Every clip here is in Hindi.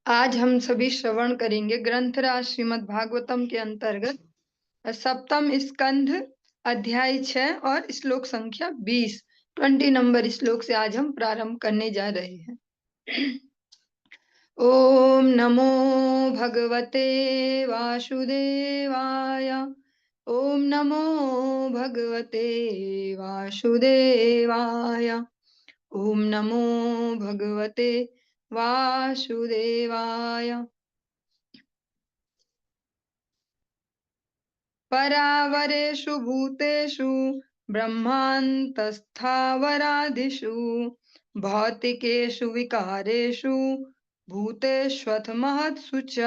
आज हम सभी श्रवण करेंगे ग्रंथराज श्रीमद् भागवतम के अंतर्गत सप्तम स्कंध अध्याय 6 और श्लोक संख्या 20 नंबर श्लोक से आज हम प्रारंभ करने जा रहे हैं। ओम नमो भगवते वासुदेवाय। ओम नमो भगवते वासुदेवाय। ओम नमो भगवते वासुदेवाय। परावरेषु भूतेषु ब्रह्मान्तस्थावरादिषु भौतिकेषु विकारेषु भूतेष्वथ महत्सु च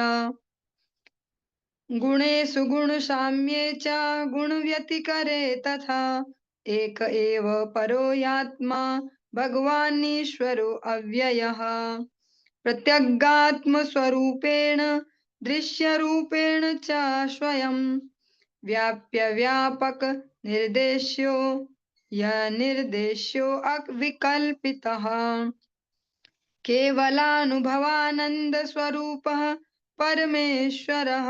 गुणेषु गुणसाम्ये च गुणव्यतिकरे तथा एक एव परो यात्मा भगवानीश्वरो अव्ययः प्रत्यगात्मस्वरूपेण दृश्यरूपेण च स्वयं व्याप्य व्यापक निर्देश्यो निर्देश्यो अविकल्पितः केवलानुभवानंद स्वरूपः परमेश्वरः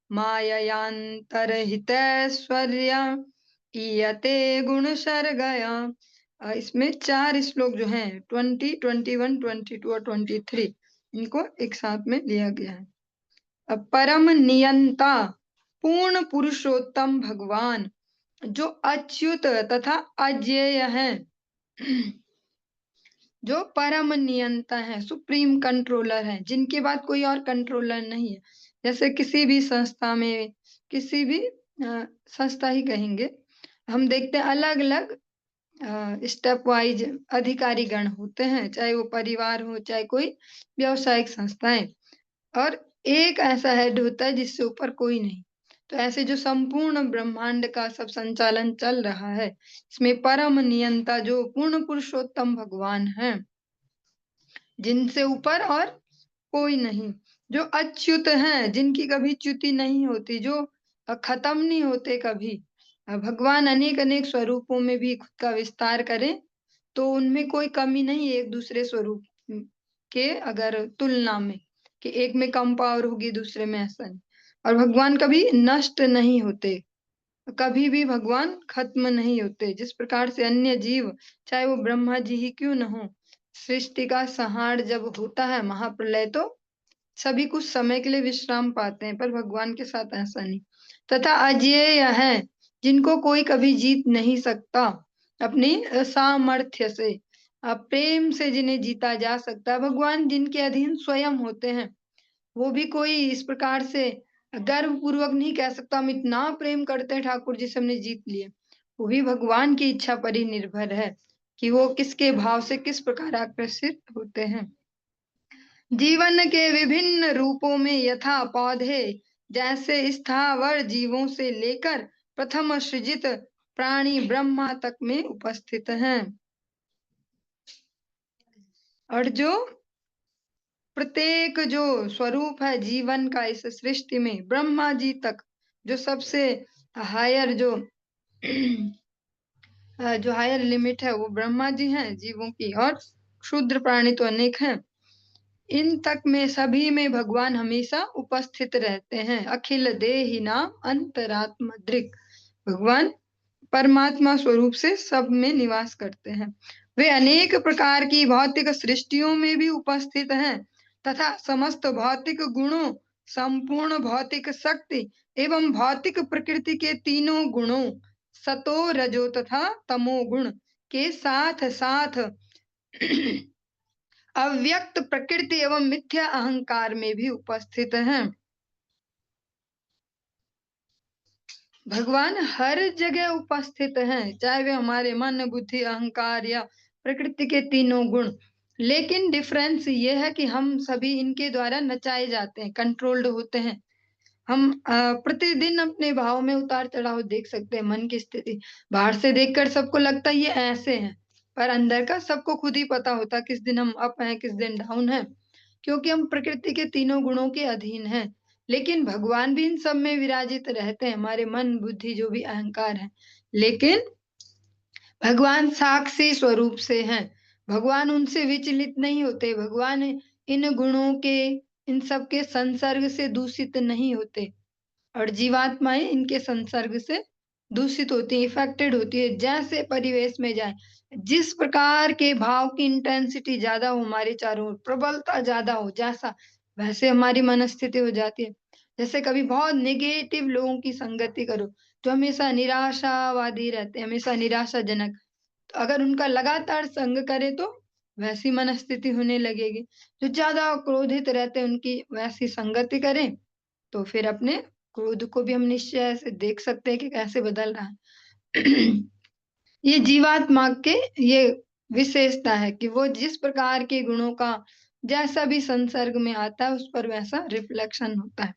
माययांतरहितैश्वर्य ईयते गुणसर्गया। इसमें 4 श्लोक जो हैं 20, 21, 22 और 23 इनको एक साथ में लिया गया है। अब परम नियंता पूर्ण पुरुषोत्तम भगवान जो अच्युत तथा अजेय है, जो परम नियंता है, सुप्रीम कंट्रोलर है, जिनके बाद कोई और कंट्रोलर नहीं है। जैसे किसी भी संस्था में, किसी भी संस्था ही कहेंगे, हम देखते हैं अलग अलग स्टेप वाइज अधिकारी गण होते हैं, चाहे वो परिवार हो चाहे कोई व्यावसायिक संस्थाएं, और एक ऐसा हेड होता है जिससे ऊपर कोई नहीं। तो ऐसे जो संपूर्ण ब्रह्मांड का सब संचालन चल रहा है, इसमें परम नियंता जो पूर्ण पुरुषोत्तम भगवान है, जिनसे ऊपर और कोई नहीं, जो अच्युत हैं, जिनकी कभी च्युति नहीं होती, जो खत्म नहीं होते कभी। भगवान अनेक अनेक स्वरूपों में भी खुद का विस्तार करें तो उनमें कोई कमी नहीं है एक दूसरे स्वरूप के अगर तुलना में, कि एक में कम पावर होगी दूसरे में ऐसा नहीं। और भगवान कभी नष्ट नहीं होते, कभी भी भगवान खत्म नहीं होते। जिस प्रकार से अन्य जीव, चाहे वो ब्रह्मा जी ही क्यों न हो, सृष्टि का संहार जब होता है महाप्रलय, तो सभी कुछ समय के लिए विश्राम पाते हैं, पर भगवान के साथ ऐसा नहीं। तथा अजेय है, जिनको कोई कभी जीत नहीं सकता, अपनी सामर्थ्य से, प्रेम से जिन्हें जीता जा सकता है। भगवान जिनके अधीन स्वयं होते हैं, वो भी कोई इस प्रकार से गर्व पूर्वक नहीं कह सकता हम इतना प्रेम करते हैं ठाकुर जी से हमने जीत लिए। वो भी भगवान की इच्छा पर ही निर्भर है कि वो किसके भाव से किस प्रकार आकर्षित होते हैं। जीवन के विभिन्न रूपों में यथा पौधे जैसे स्थावर जीवों से लेकर प्रथम सृजित प्राणी ब्रह्मा तक में उपस्थित हैं, और जो प्रत्येक जो स्वरूप है जीवन का इस सृष्टि में, ब्रह्मा जी तक, जो सबसे हायर जो हायर लिमिट है वो ब्रह्मा जी हैं जीवों की, और क्षुद्र प्राणी तो अनेक हैं। इन तक में सभी में भगवान हमेशा उपस्थित रहते हैं। अखिल देहि नाम अंतरात्मा दृक्, भगवान परमात्मा स्वरूप से सब में निवास करते हैं। वे अनेक प्रकार की भौतिक सृष्टियों में भी उपस्थित हैं तथा समस्त भौतिक गुणों, संपूर्ण भौतिक शक्ति एवं भौतिक प्रकृति के तीनों गुणों, सतो रजो तथा तमो गुण के साथ साथ अव्यक्त प्रकृति एवं मिथ्या अहंकार में भी उपस्थित हैं। भगवान हर जगह उपस्थित हैं, चाहे वे हमारे मन, बुद्धि, अहंकार या प्रकृति के तीनों गुण। लेकिन डिफरेंस ये है कि हम सभी इनके द्वारा नचाए जाते हैं, कंट्रोल्ड होते हैं। हम प्रतिदिन अपने भाव में उतार चढ़ाव देख सकते हैं। मन की स्थिति बाहर से देखकर सबको लगता है ये ऐसे हैं, पर अंदर का सबको खुद ही पता होता किस दिन हम अप हैं, किस दिन डाउन है, क्योंकि हम प्रकृति के तीनों गुणों के अधीन हैं। लेकिन भगवान भी इन सब में विराजित रहते हैं, हमारे मन, बुद्धि, जो भी अहंकार है। लेकिन भगवान साक्षी स्वरूप से हैं, भगवान उनसे विचलित नहीं होते। भगवान इन गुणों के, इन सब के संसर्ग से दूषित नहीं होते, और जीवात्माएं इनके संसर्ग से दूषित होती है, इफेक्टेड होती है। जैसे परिवेश में जाए, जिस प्रकार के भाव की इंटेंसिटी ज्यादा हो, हमारे चारों ओर प्रबलता ज्यादा हो, जैसा वैसे हमारी मनस्थिति हो जाती है। जैसे कभी बहुत नेगेटिव लोगों की संगति करो, जो हमेशा निराशावादी रहते हैं, हमेशा निराशाजनक, तो अगर उनका लगातार संग करे तो वैसी मनस्थिति होने लगेगी। जो ज्यादा क्रोधित रहते हैं, उनकी वैसी संगति करें तो फिर अपने क्रोध को भी हम निश्चय से देख सकते हैं कि कैसे बदल रहा है। ये जीवात्मा के ये विशेषता है कि वो जिस प्रकार के गुणों का जैसा भी संसर्ग में आता है, उस पर वैसा रिफ्लेक्शन होता है।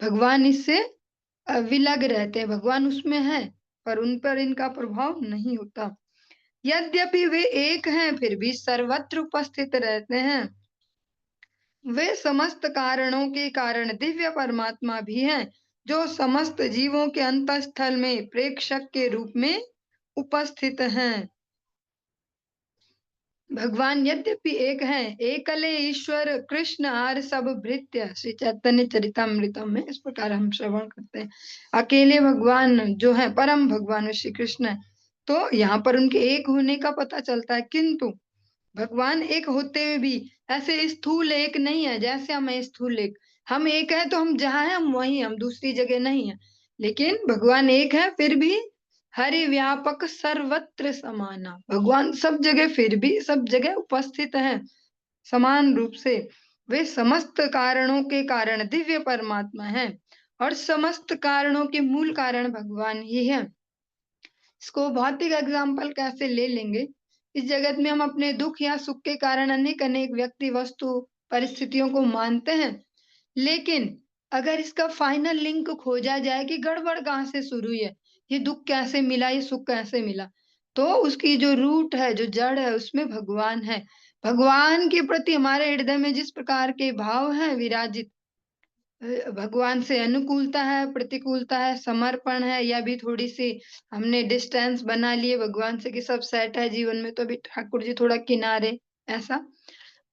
भगवान इससे विलग रहते हैं, भगवान उसमें है पर उन पर इनका प्रभाव नहीं होता। यद्यपि वे एक हैं, फिर भी सर्वत्र उपस्थित रहते हैं। वे समस्त कारणों के कारण दिव्य परमात्मा भी हैं, जो समस्त जीवों के अंतःस्थल में प्रेक्षक के रूप में उपस्थित हैं। भगवान यद्यपि एक हैं, एकले ईश्वर कृष्ण आर सब भृत्य, श्री चैतन्य चरितामृतम में इस प्रकार हम श्रवण करते हैं। अकेले भगवान जो है, परम भगवान श्री कृष्ण है, तो यहाँ पर उनके एक होने का पता चलता है। किंतु भगवान एक होते हुए भी ऐसे स्थूल एक नहीं है जैसे हम हैं स्थूल एक। हम एक है तो हम जहाँ हैं हम वहीं, हम दूसरी जगह नहीं है। लेकिन भगवान एक है, फिर भी हरि व्यापक सर्वत्र समाना, भगवान सब जगह, फिर भी सब जगह उपस्थित हैं समान रूप से। वे समस्त कारणों के कारण दिव्य परमात्मा हैं, और समस्त कारणों के मूल कारण भगवान ही है। इसको भौतिक एग्जाम्पल कैसे ले लेंगे? इस जगत में हम अपने दुख या सुख के कारण अनेक अनेक व्यक्ति, वस्तु, परिस्थितियों को मानते हैं, लेकिन अगर इसका फाइनल लिंक खोजा जाए कि गड़बड़ कहाँ से शुरू हुई है, ये दुख कैसे मिला, ये सुख कैसे मिला, तो उसकी जो रूट है, जो जड़ है, उसमें भगवान है। भगवान के प्रति हमारे हृदय में जिस प्रकार के भाव हैं विराजित, भगवान से अनुकूलता है, प्रतिकूलता है, समर्पण है, या भी थोड़ी सी हमने डिस्टेंस बना लिए भगवान से कि सब सेट है जीवन में, तो अभी ठाकुर जी थोड़ा किनारे, ऐसा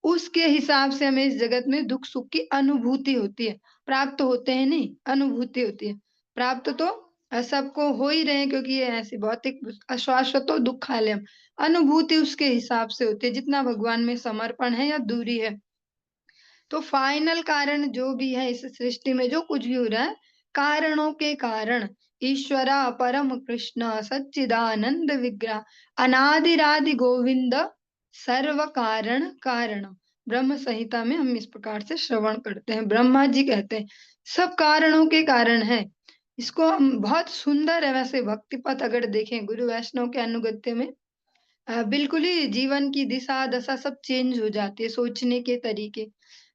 उसके हिसाब से हमें इस जगत में दुख सुख की अनुभूति होती है। प्राप्त होते हैं नहीं, अनुभूति होती है। प्राप्त तो सबको हो ही रहे हैं, क्योंकि ये ऐसी भौतिक अशाश्वतो दुखालयम, अनुभूति उसके हिसाब से होती है जितना भगवान में समर्पण है या दूरी है। तो फाइनल कारण जो भी है इस सृष्टि में, जो कुछ भी हो रहा है, कारणों के कारण ईश्वरा परम कृष्ण सच्चिदानंद विग्रह अनादिरादि गोविंद सर्व कारण कारण। ब्रह्म संहिता में हम इस प्रकार से श्रवण करते हैं। ब्रह्मा जी कहते हैं सब कारणों के कारण है। इसको हम बहुत सुंदर है वैसे भक्ति पथ अगर देखें गुरु वैष्णव के अनुगत्य में, बिल्कुल ही जीवन की दिशा दशा सब चेंज हो जाती है, सोचने के तरीके।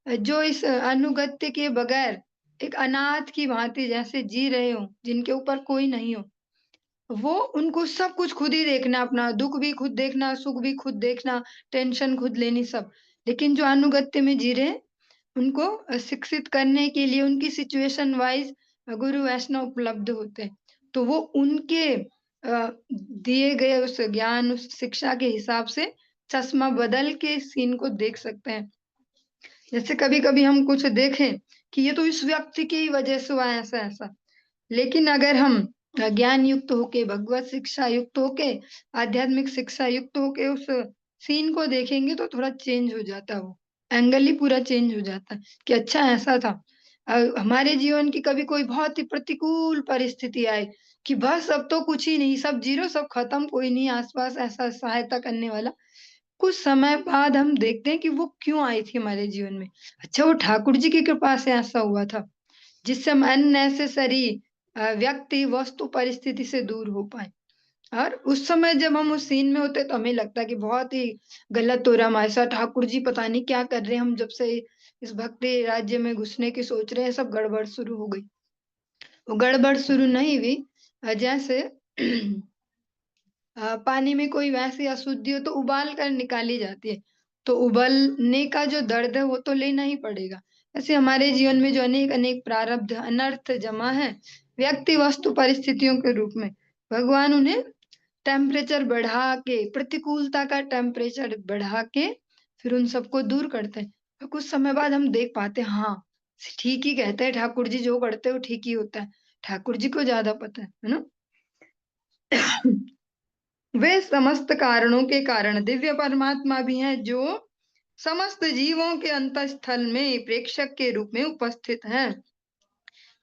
जो इस अनुगत्य के बगैर एक अनाथ की भांति जैसे जी रहे हो, जिनके ऊपर कोई नहीं हो, वो उनको सब कुछ खुद ही देखना, अपना दुख भी खुद देखना, सुख भी खुद देखना, टेंशन खुद लेनी, सब। लेकिन जो अनुगत्य में जी रहे हैं, उनको शिक्षित करने के लिए उनकी सिचुएशन वाइज गुरु वैष्णव उपलब्ध होते हैं। तो वो उनके दिए गए उस ज्ञान, उस शिक्षा के हिसाब से चश्मा बदल के सीन को देख सकते हैं। जैसे कभी-कभी हम कुछ देखें कि ये तो इस व्यक्ति की वजह से हुआ ऐसा ऐसा, लेकिन अगर हम ज्ञान युक्त होके, भगवत शिक्षा युक्त होके, आध्यात्मिक शिक्षा युक्त होके उस सीन को देखेंगे तो थोड़ा चेंज हो जाता है, वो एंगल ही पूरा चेंज हो जाता है कि अच्छा ऐसा था। हमारे जीवन की कभी कोई बहुत ही प्रतिकूल परिस्थिति आए कि बस अब तो कुछ ही नहीं, सब जीरो, सब खत्म, कोई नहीं आसपास ऐसा सहायता करने वाला। कुछ समय बाद हम देखते हैं कि वो क्यों आई थी हमारे जीवन में। अच्छा, वो ठाकुर जी की कृपा से ऐसा हुआ था, जिससे हम अननेसेसरी व्यक्ति, वस्तु, परिस्थिति से दूर हो पाए। और उस समय जब हम उस सीन में होते तो हमें लगता है कि बहुत ही गलत हो रहा है हमारे साथ, ठाकुर जी पता नहीं क्या कर रहे हैं, हम जब से इस भक्ति राज्य में घुसने की सोच रहे हैं, सब गड़बड़ शुरू हो गई। वो गड़बड़ शुरू नहीं हुई, जैसे पानी में कोई वैसी अशुद्धि हो तो उबाल कर निकाली जाती है, तो उबलने का जो दर्द है वो तो लेना ही पड़ेगा। ऐसे हमारे जीवन में जो अनेक अनेक प्रारब्ध अनर्थ जमा है, व्यक्ति, वस्तु, परिस्थितियों के रूप में, भगवान उन्हें टेम्परेचर बढ़ा के, प्रतिकूलता का टेम्परेचर बढ़ा के फिर उन सबको दूर करते हैं। तो कुछ समय बाद हम देख पाते हैं, हाँ, ठीक ही कहते हैं ठाकुर जी, जो करते हैं वो ठीक ही होता है। ठाकुर जी को ज़्यादा पता है ना? वे समस्त कारणों के कारण दिव्य परमात्मा भी हैं, जो समस्त जीवों के अंतःस्थल में प्रेक्षक के रूप में उपस्थित हैं।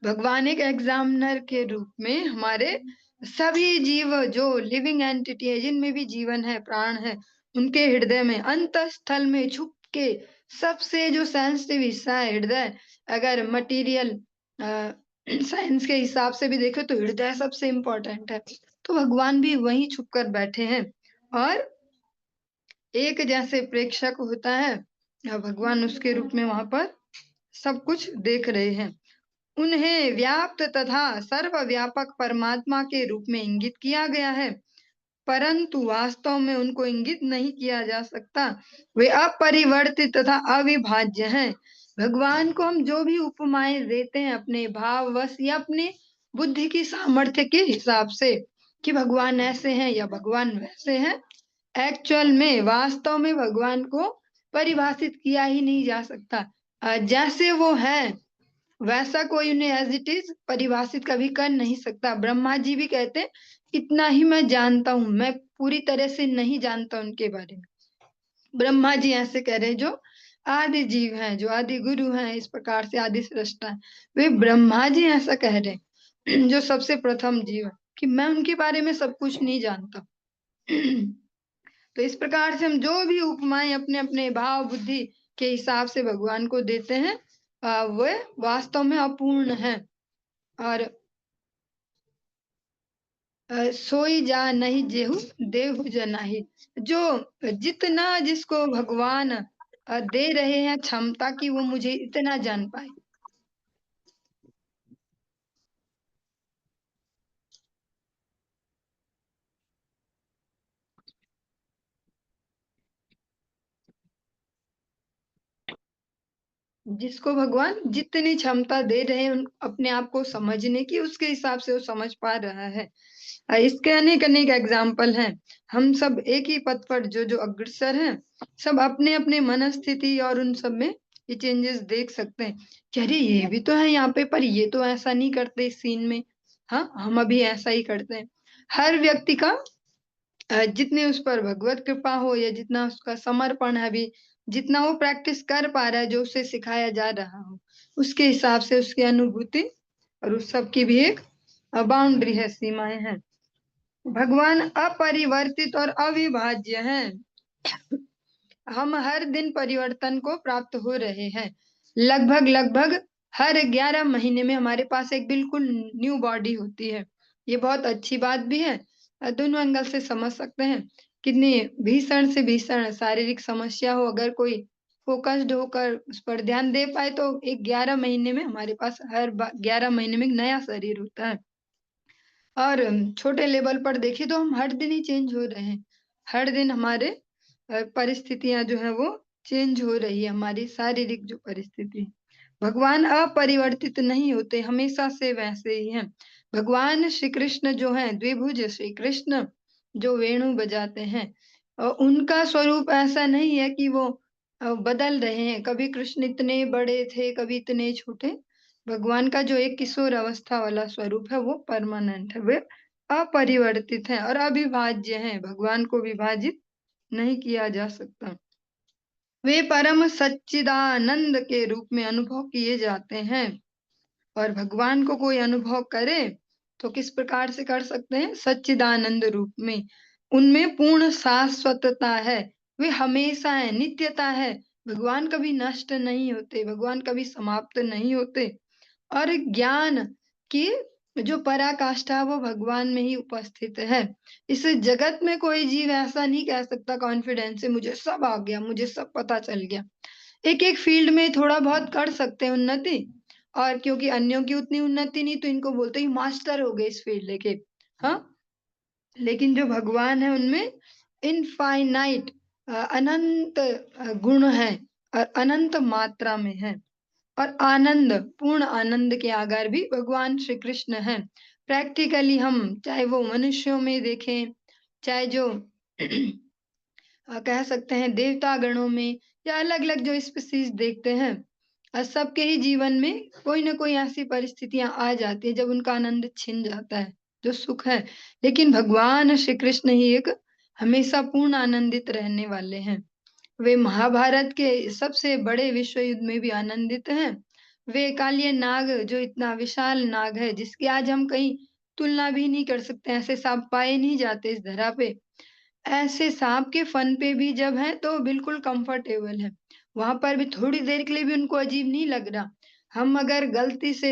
भगवान एक एग्जामिनर के रूप में हमारे सभी जीव जो लिविंग एंटिटी है, जिनमें भी जीवन है, प्राण है, उनके हृदय में अंतःस्थल में छुप के सबसे जो सेंसिटिव हिस्सा है हृदय, अगर मटेरियल साइंस के हिसाब से भी देखें तो हृदय सबसे इम्पोर्टेंट है। तो भगवान भी वहीं छुप कर बैठे हैं और एक जैसे प्रेक्षक होता है, भगवान उसके रूप में वहां पर सब कुछ देख रहे हैं। उन्हें व्याप्त तथा सर्वव्यापक परमात्मा के रूप में इंगित किया गया है, परंतु वास्तव में उनको इंगित नहीं किया जा सकता। वे अपरिवर्तित तथा अविभाज्य हैं। भगवान को हम जो भी उपमाएं देते हैं अपने भाववश या अपने बुद्धि की सामर्थ्य के हिसाब से कि भगवान ऐसे हैं या भगवान वैसे हैं, एक्चुअल में वास्तव में भगवान को परिभाषित किया ही नहीं जा सकता। जैसे वो है वैसा कोई उन्हें एज इट इज परिभाषित कभी कर नहीं सकता। ब्रह्मा जी भी कहते हैं, इतना ही मैं जानता हूँ, मैं पूरी तरह से नहीं जानता उनके बारे में। ब्रह्मा जी ऐसे कह रहे हैं, जो आदि जीव हैं, जो आदि गुरु हैं, इस प्रकार से आदि सृष्टा है, वे ब्रह्मा जी ऐसा कह रहे हैं जो सबसे प्रथम जीव है, कि मैं उनके बारे में सब कुछ नहीं जानता। तो इस प्रकार से हम जो भी उपमाएं अपने अपने भाव बुद्धि के हिसाब से भगवान को देते हैं, वे वास्तव में अपूर्ण है। और सोई जा नहीं जेहु देहु जनाहि, जो जितना जिसको भगवान दे रहे हैं क्षमता की, वो मुझे इतना जान पाए। जिसको भगवान जितनी क्षमता दे रहे हैं अपने आप को समझने की, उसके हिसाब से वो समझ पा रहा है। इसके अनेक अनेक एग्जाम्पल हैं। हम सब एक ही पथ पर जो जो अग्रसर हैं, सब अपने अपने मन स्थिति और उन सब में ये चेंजेस देख सकते हैं कि अरे ये भी तो है यहाँ पे, पर ये तो ऐसा नहीं करते इस सीन में, हाँ हम अभी ऐसा ही करते हैं। हर व्यक्ति का जितने उस पर भगवत कृपा हो या जितना उसका समर्पण है, अभी जितना वो प्रैक्टिस कर पा रहा है, जो उसे सिखाया जा रहा हो, उसके हिसाब से उसकी अनुभूति और उस सब की भी एक बाउंड्री है, सीमाएं हैं। भगवान अपरिवर्तित और अविभाज्य हैं। हम हर दिन परिवर्तन को प्राप्त हो रहे हैं। लगभग लगभग हर 11 महीने में हमारे पास एक बिल्कुल न्यू बॉडी होती है। ये बहुत अच्छी बात भी है। दोनों एंगल से समझ सकते हैं। कितनी भीषण से भीषण शारीरिक समस्या हो, अगर कोई फोकस्ड होकर उस पर ध्यान दे पाए, तो एक 11 महीने में हमारे पास हर 11 महीने में एक नया शरीर होता है। और छोटे लेवल पर देखें तो हम हर दिन ही चेंज हो रहे हैं। हर दिन हमारे परिस्थितियां जो है वो चेंज हो रही है, हमारी शारीरिक जो परिस्थिति। भगवान अपरिवर्तित नहीं होते, हमेशा से वैसे ही हैं। भगवान श्री कृष्ण जो हैं, द्विभुज श्री कृष्ण जो वेणु बजाते हैं, उनका स्वरूप ऐसा नहीं है कि वो बदल रहे हैं। कभी कृष्ण इतने बड़े थे, कभी इतने छोटे। भगवान का जो एक किशोर अवस्था वाला स्वरूप है, वो परमानेंट है, वे अपरिवर्तित है और अविभाज्य हैं। भगवान को विभाजित नहीं किया जा सकता। वे परम सच्चिदानंद के रूप में अनुभव किए जाते हैं। और भगवान को कोई अनुभव करे तो किस प्रकार से कर सकते हैं? सच्चिदानंद रूप में। उनमें पूर्ण शाश्वतता है, वे हमेशा है, नित्यता है। भगवान कभी नष्ट नहीं होते, भगवान कभी समाप्त नहीं होते। और ज्ञान की जो पराकाष्ठा है, वो भगवान में ही उपस्थित है। इस जगत में कोई जीव ऐसा नहीं कह सकता कॉन्फिडेंस से, मुझे सब आ गया, मुझे सब पता चल गया। एक एक फील्ड में थोड़ा बहुत कर सकते हैं उन्नति, और क्योंकि अन्यों की उतनी उन्नति नहीं, तो इनको बोलते ही मास्टर हो गए इस फील्ड के। हाँ, लेकिन जो भगवान है उनमें इनफाइनाइट अनंत गुण है और अनंत मात्रा में है। और आनंद, पूर्ण आनंद के आगार भी भगवान श्री कृष्ण हैं। प्रैक्टिकली हम चाहे वो मनुष्यों में देखें, चाहे जो कह सकते हैं देवता गणों में, या अलग-अलग जो स्पीशीज़ देखते हैं, सबके ही जीवन में कोई न कोई ऐसी परिस्थितियाँ आ जाती हैं जब उनका आनंद छिन जाता है, जो सुख है। लेकिन भगवान श्री कृष्ण ही एक हमेशा पूर्ण आनंदित रहने वाले हैं। वे महाभारत के सबसे बड़े विश्व युद्ध में भी आनंदित हैं। वे कालिया नाग जो इतना विशाल नाग है, जिसकी आज हम कहीं तुलना भी नहीं कर सकते, ऐसे सांप पाए नहीं जाते इस धरा पे। ऐसे सांप के फन पे भी जब हैं तो बिल्कुल कंफर्टेबल है। वहाँ पर भी थोड़ी देर के लिए भी उनको अजीब नहीं लग रहा। हम अगर गलती से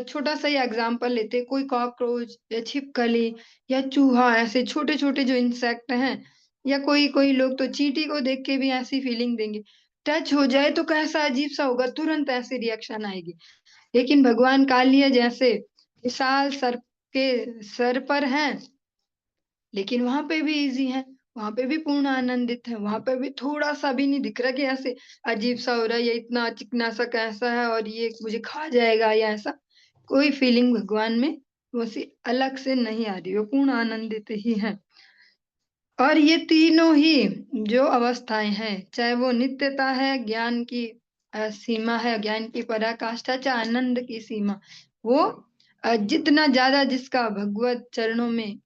छोटा-सा ही एग्ज़ाम्पल लेते हैं, कोई कॉकरोच या छिपकली या चूहा, ऐसे छोटे-छोटे जो इंसेक्ट हैं, या कोई-कोई लोग तो चींटी को देख के भी ऐसी फीलिंग देंगे। टच हो जाए तो कैसा अजीब-सा होगा, तुरंत ऐसी रिएक्शन आएगी। लेकिन भगवान कालिया जैसे विशाल सर्प के सर पर हैं, लेकिन वहाँ पे भी ईज़ी है, वहाँ पे भी पूर्ण आनंदित है, वहाँ पे भी थोड़ा-सा भी नहीं दिख रहा कि ऐसे अजीब-सा हो रहा है, ये इतना चिकना-सा कैसा है और ये मुझे खा जाएगा या ऐसा। कोई फीलिंग भगवान में वैसी अलग से नहीं आ रही, वो पूर्ण आनंदित ही हैं। और ये तीनों ही जो अवस्थाएँ हैं, चाहे वो नित्यता है, ज्ञान की सीमा है, ज्ञान की पराकाष्ठा, चाहे आनंद की सीमा, वो जितना ज़्यादा जिसका भगवत चरणों में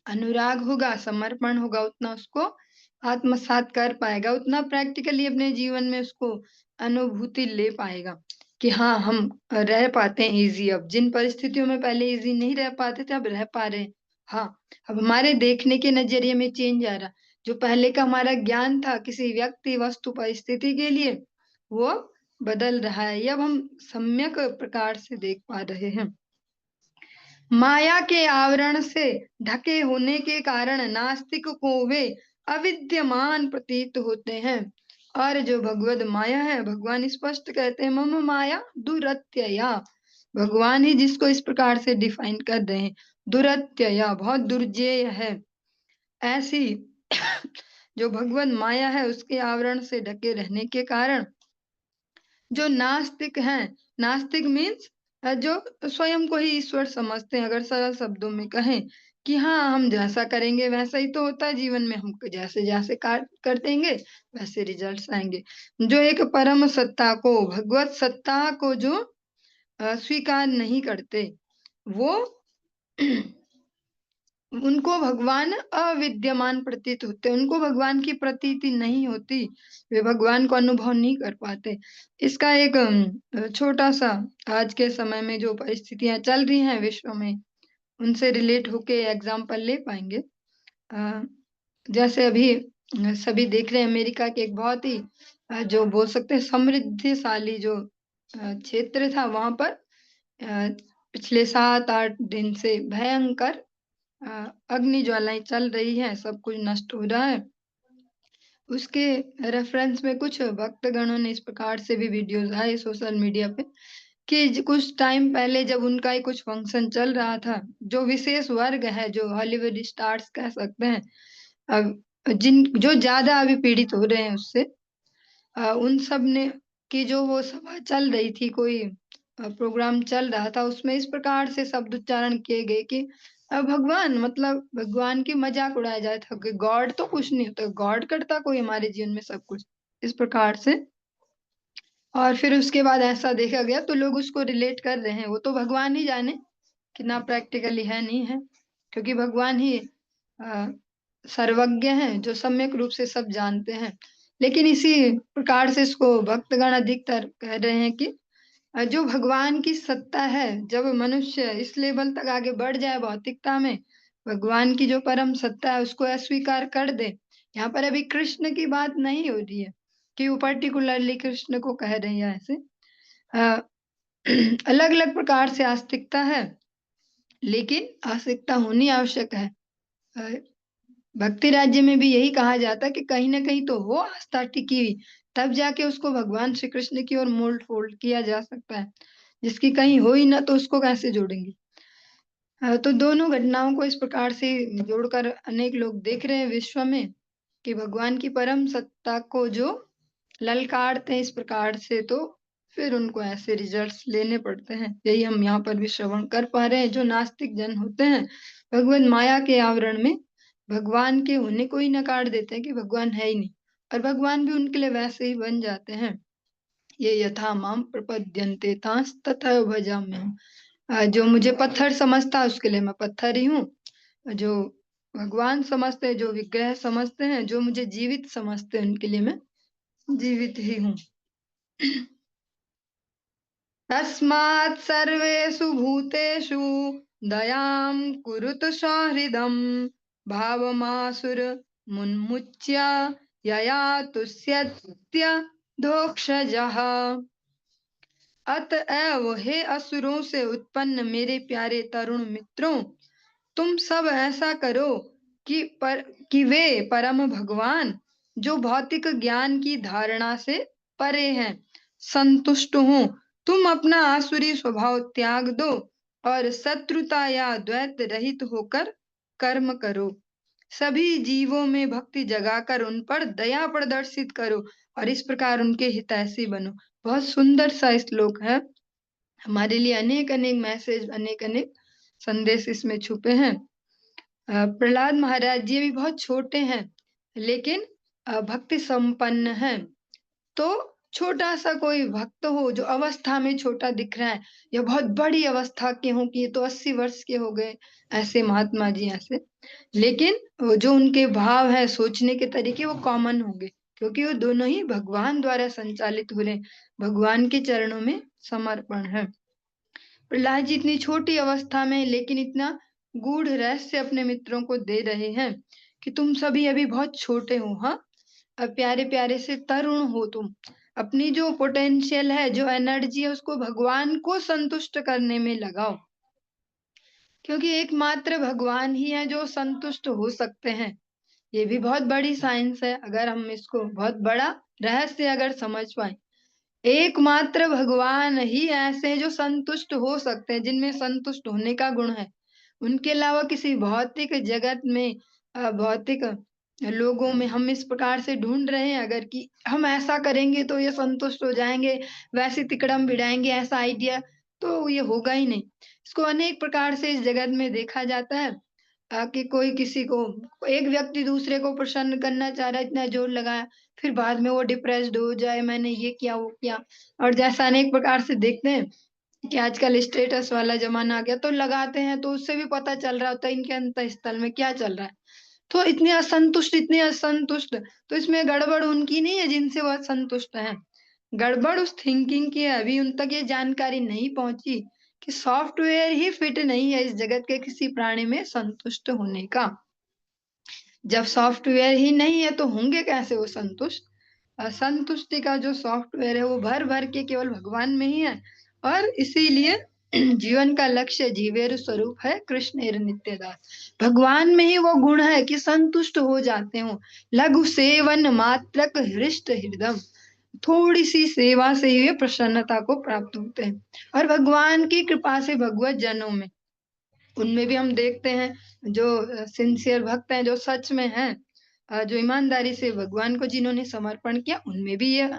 अनुराग होगा, समर्पण होगा, उतना उसको आत्मसात कर पाएगा, उतना प्रैक्टिकली अपने जीवन में उसको अनुभूति ले पाएगा कि हाँ, हम रह पाते हैं ईज़ी अब। जिन परिस्थितियों में पहले ईज़ी नहीं रह पाते थे, अब रह पा रहे हैं। हाँ, अब हमारे देखने के नज़रिए में चेंज आ रहा। जो पहले का हमारा ज्ञान था किसी व्यक्ति, वस्तु, परिस्थिति के लिए, वो बदल रहा है। ये अब हम सम्यक प्रकार से देख पा रहे हैं। माया के आवरण से ढके होने के कारण नास्तिक को वे अविद्यमान प्रतीत होते हैं। और जो भगवद माया है, भगवान स्पष्ट कहते हैं, मम माया दुरत्यया। भगवान ही जिसको इस प्रकार से डिफाइन कर रहे हैं, दुरत्यया, बहुत दुर्जेय है। ऐसी जो भगवत माया है, उसके आवरण से ढके रहने के कारण जो नास्तिक हैं, नास्तिक मीन्स जो स्वयं को ही ईश्वर समझते हैं। अगर सरल शब्दों में कहें कि हाँ, हम जैसा करेंगे वैसा ही तो होता है जीवन में, हम जैसे-जैसे कार्य कर देंगे वैसे रिजल्ट्स आएँगे। जो एक परम सत्ता को, भगवत सत्ता को जो स्वीकार नहीं करते, वो उनको भगवान अविद्यमान प्रतीत होते हैं, उनको भगवान की प्रतीति नहीं होती, वे भगवान को अनुभव नहीं कर पाते। इसका एक छोटा-सा आज के समय में जो परिस्थितियाँ चल रही हैं विश्व में, उनसे रिलेट होके एग्ज़ाम्पल ले पाएँगे। अ, जैसे अभी सभी देख रहे हैं, अमेरिका के एक बहुत ही जो बोल सकते हैं समृद्धिशाली जो क्षेत्र था, वहाँ पर पिछले 7-8 दिन से भयंकर अग्नि ज्वालाएँ चल रही हैं, सब कुछ नष्ट हो रहा है। उसके रेफ़रेंस में कुछ भक्तगणों ने इस प्रकार से भी वीडियोज़ आए सोशल मीडिया पे कि कुछ टाइम पहले जब उनका ही कुछ फंक्शन चल रहा था, जो विशेष वर्ग है, जो हॉलीवुड स्टार्स कह सकते हैं, जिन जो ज़्यादा अभी पीड़ित हो रहे हैं उससे, उन सब ने की जो वो सभा चल रही थी, कोई प्रोग्राम चल रहा था, उसमें इस प्रकार से शब्द उच्चारण किए गए कि भगवान, मतलब भगवान की मज़ाक उड़ाया जाता था कि गॉड तो कुछ नहीं होता, गॉड करता कोई हमारे जीवन में सब कुछ, इस प्रकार से। और फिर उसके बाद ऐसा देखा गया तो लोग उसको रिलेट कर रहे हैं, वो तो भगवान ही जाने कितना प्रैक्टिकली है, नहीं है। क्योंकि भगवान ही अ, सर्वज्ञ हैं, जो सम्यक रूप से सब जानते हैं। लेकिन इसी प्रकार से इसको भक्तगण अधिकतर कह रहे हैं कि जो भगवान की सत्ता है, जब मनुष्य इस लेवल तक आगे बढ़ जाए भौतिकता में, भगवान की जो परम सत्ता है उसको अस्वीकार कर दे। यहाँ पर अभी कृष्ण की बात नहीं हो रही है कि वो पर्टिकुलरली कृष्ण को कह रहे हैं ऐसे। अ, अलग-अलग प्रकार से आस्तिकता है, लेकिन आस्तिकता होनी आवश्यक है। अ, भक्ति राज्य में भी यही कहा जाता है कि कहीं न कहीं तो हो आस्था टिकी हुई, तब जाके उसको भगवान श्री कृष्ण की ओर मोल्ड-फोल्ड किया जा सकता है। जिसकी कहीं हो ही ना तो उसको कैसे जोड़ेंगे? तो दोनों घटनाओं को इस प्रकार से जोड़कर अनेक लोग देख रहे हैं विश्व में कि भगवान की परम सत्ता को जो ललकारते हैं इस प्रकार से, तो फिर उनको ऐसे रिजल्ट्स लेने पड़ते हैं। यही हम यहाँ पर भी श्रवण कर पा रहे हैं। जो नास्तिक जन होते हैं, भगवत माया के आवरण में भगवान के होने को ही नकार देते हैं कि भगवान है ही नहीं। और भगवान भी उनके लिए वैसे ही बन जाते हैं। ये यथा माम प्रपद्यन्ते तांस तथा भजाम्यहम्। जो मुझे पत्थर समझता है उसके लिए मैं पत्थर ही हूँ। जो भगवान समझते हैं, जो विग्रह समझते हैं, जो मुझे जीवित समझते हैं, उनके लिए मैं जीवित ही हूँ। तस्मात् सर्वेषु भूतेषु दयां कुरुत सौहृदं भावमासुर मुन्मुच्य यया तुष्यत्य दोक्षजः। अतएव हे असुरों से उत्पन्न मेरे प्यारे तरुण मित्रों, तुम सब ऐसा करो कि वे परम भगवान जो भौतिक ज्ञान की धारणा से परे हैं संतुष्ट हों। तुम अपना आसुरी स्वभाव त्याग दो और शत्रुता या द्वैत रहित होकर कर्म करो। सभी जीवों में भक्ति जगाकर उन पर दया प्रदर्शित करो और इस प्रकार उनके हितैषी बनो। बहुत सुंदर सा श्लोक है। हमारे लिए अनेक अनेक मैसेज, अनेक अनेक संदेश इसमें छुपे हैं। प्रहलाद महाराज जी भी बहुत छोटे हैं, लेकिन भक्ति संपन्न हैं। तो छोटा सा कोई भक्त हो जो अवस्था में छोटा दिख रहा है, या बहुत बड़ी अवस्था के हो कि ये तो 80 वर्ष के हो गए, ऐसे महात्मा जी ऐसे, लेकिन वो जो उनके भाव है, सोचने के तरीके, वो कॉमन होंगे, क्योंकि वो दोनों ही भगवान द्वारा संचालित हो रहे, भगवान के चरणों में समर्पण है। प्रहलाद जी इतनी छोटी अवस्था में लेकिन इतना गूढ़ रहस्य अपने मित्रों को दे रहे हैं कि तुम सभी अभी बहुत छोटे हो। हाँ, अब प्यारे प्यारे से तरुण हो तुम। अपनी जो पोटेंशियल है, जो एनर्जी है, उसको भगवान को संतुष्ट करने में लगाओ, क्योंकि एकमात्र भगवान ही है जो संतुष्ट हो सकते हैं। ये भी बहुत बड़ी साइंस है, अगर हम इसको बहुत बड़ा रहस्य अगर समझ पाए। एकमात्र भगवान ही ऐसे हैं जो संतुष्ट हो सकते हैं, जिनमें संतुष्ट होने का गुण है। उनके अलावा किसी भौतिक जगत में, भौतिक लोगों में हम इस प्रकार से ढूंढ रहे हैं अगर कि हम ऐसा करेंगे तो ये संतुष्ट हो जाएंगे, वैसे तिकड़म बिड़ाएंगे, ऐसा आइडिया, तो ये होगा ही नहीं। इसको अनेक प्रकार से इस जगत में देखा जाता है कि कोई किसी को, एक व्यक्ति दूसरे को प्रसन्न करना चाह रहा है, इतना जोर लगाया, फिर बाद में वो डिप्रेस्ड हो जाए, मैंने ये किया वो किया। और जैसा अनेक प्रकार से देखते हैं कि आजकल स्टेटस वाला जमाना आ गया, तो लगाते हैं तो उससे भी पता चल रहा होता है इनके अंतःस्थल में क्या चल रहा है। तो इतने असंतुष्ट, तो इसमें गड़बड़ उनकी नहीं है जिनसे वह संतुष्ट है, गड़बड़ उस थिंकिंग की है। अभी उन तक ये जानकारी नहीं पहुंची कि सॉफ्टवेयर ही फिट नहीं है इस जगत के किसी प्राणी में संतुष्ट होने का। जब सॉफ्टवेयर ही नहीं है तो होंगे कैसे वो संतुष्ट? असंतुष्टि का जो सॉफ्टवेयर है वो भर भर के केवल भगवान में ही है। और इसीलिए जीवन का लक्ष्य जीवेर स्वरूप है कृष्णेर नित्यदास। भगवान में ही वो गुण है कि संतुष्ट हो जाते हो। लघु सेवन मात्रक हृष्ट हृदय, थोड़ी सी सेवा से ही प्रसन्नता को प्राप्त होते हैं। और भगवान की कृपा से भगवत जनों में, उनमें भी हम देखते हैं जो सिंसियर भक्त हैं, जो सच में हैं, जो ईमानदारी से भगवान को जिन्होंने समर्पण किया, उनमें भी ये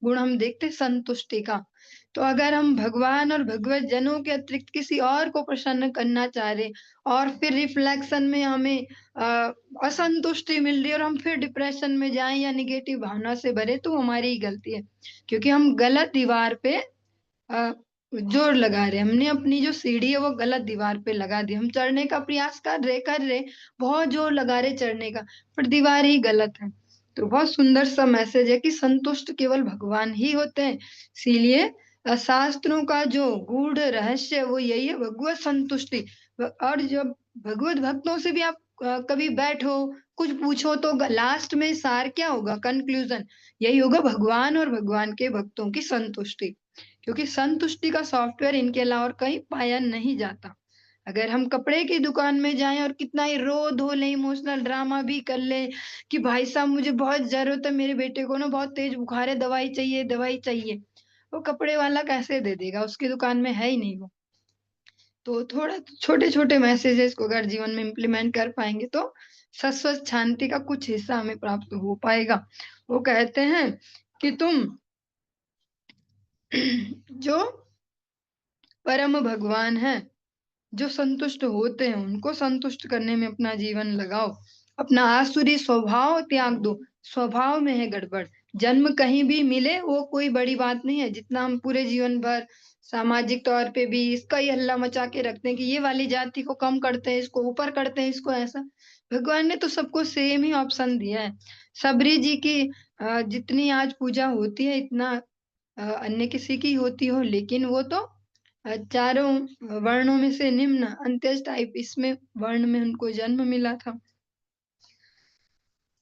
गुण हम देखते हैं संतुष्टि का। तो अगर हम भगवान और भगवत जनों के अतिरिक्त किसी और को प्रसन्न करना चाह रहे और फिर रिफ्लेक्शन में हमें असंतुष्टि मिल रही है और हम फिर डिप्रेशन में जाएं या निगेटिव भावना से भरे, तो हमारी ही गलती है, क्योंकि हम गलत दीवार पे जोर लगा रहे। हमने अपनी जो सीढ़ी है वो गलत दीवार पे लगा दी। हम चढ़ने का प्रयास कर रहे, बहुत जोर लगा रहे चढ़ने का, पर दीवार ही गलत है। तो बहुत सुंदर सा मैसेज है कि संतुष्ट केवल भगवान ही होते हैं। इसीलिए शास्त्रों का जो गूढ़ रहस्य है वो यही है, भगवत संतुष्टि। और जब भगवत भक्तों से भी आप कभी बैठो, कुछ पूछो, तो लास्ट में सार क्या होगा, कंक्लूजन यही होगा, भगवान और भगवान के भक्तों की संतुष्टि। क्योंकि संतुष्टि का सॉफ्टवेयर इनके अलावा और कहीं पाया नहीं जाता। अगर हम कपड़े की दुकान में जाएं और कितना ही रो धो ले, इमोशनल ड्रामा भी कर ले कि भाई साहब मुझे बहुत जरूरत है, मेरे बेटे को ना बहुत तेज बुखार है, दवाई चाहिए दवाई चाहिए, वो कपड़े वाला कैसे दे देगा, उसकी दुकान में है ही नहीं वो। तो थोड़ा छोटे छोटे मैसेजेस को अगर जीवन में इम्प्लीमेंट कर पाएंगे तो शाश्वत शांति का कुछ हिस्सा हमें प्राप्त हो पाएगा। वो कहते हैं कि तुम जो परम भगवान है, जो संतुष्ट होते हैं, उनको संतुष्ट करने में अपना जीवन लगाओ, अपना आसुरी स्वभाव त्याग दो, स्वभाव में है गड़बड़। जन्म कहीं भी मिले वो कोई बड़ी बात नहीं है, जितना हम पूरे जीवन भर सामाजिक तौर पे भी इसका ही हल्ला मचा के रखते हैं कि ये वाली जाति को कम करते हैं, इसको ऊपर करते हैं, इसको ऐसा। भगवान ने तो सबको सेम ही ऑप्शन दिया है। सबरी जी की जितनी आज पूजा होती है इतना अन्य किसी की होती हो, लेकिन वो तो चारों वर्णों में से निम्न अंत्येष्ट टाइप इसमें वर्ण में उनको जन्म मिला था।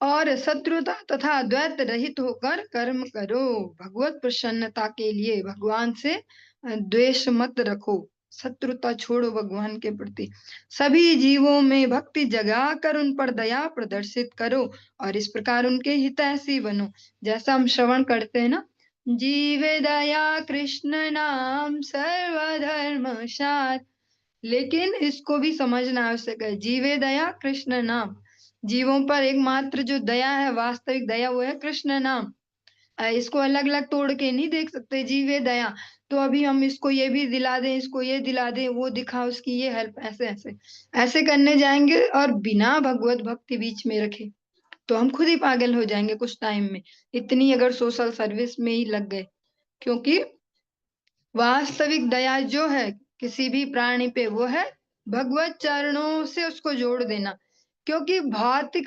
और शत्रुता तथा द्वैत रहित होकर कर्म करो। भगवत प्रसन्नता के लिए भगवान से द्वेष मत रखो। शत्रुता छोड़ो भगवान के प्रति। सभी जीवों में भक्ति जगाकर उन पर दया प्रदर्शित करो और इस प्रकार उनके हितैषी बनो। जैसा हम श्रवण करते हैं ना, जीवे दया कृष्ण नाम सर्वधर्म सार। लेकिन इसको भी समझना आवश्यक है। जीवे दया कृष्ण नाम, जीवों पर एकमात्र जो दया है, वास्तविक दया, वो है कृष्ण नाम। इसको अलग अलग तोड़ के नहीं देख सकते। जीवे दया तो अभी हम इसको ये भी दिला दें, इसको ये दिला दें, वो दिखा उसकी ये हेल्प, ऐसे ऐसे ऐसे करने जाएंगे और बिना भगवत भक्ति बीच में रखे तो हम खुद ही पागल हो जाएंगे कुछ टाइम में, इतनी अगर सोशल सर्विस में ही लग गए। क्योंकि वास्तविक दया जो है किसी भी प्राणी पे, वो है भगवत चरणों से उसको जोड़ देना। क्योंकि भौतिक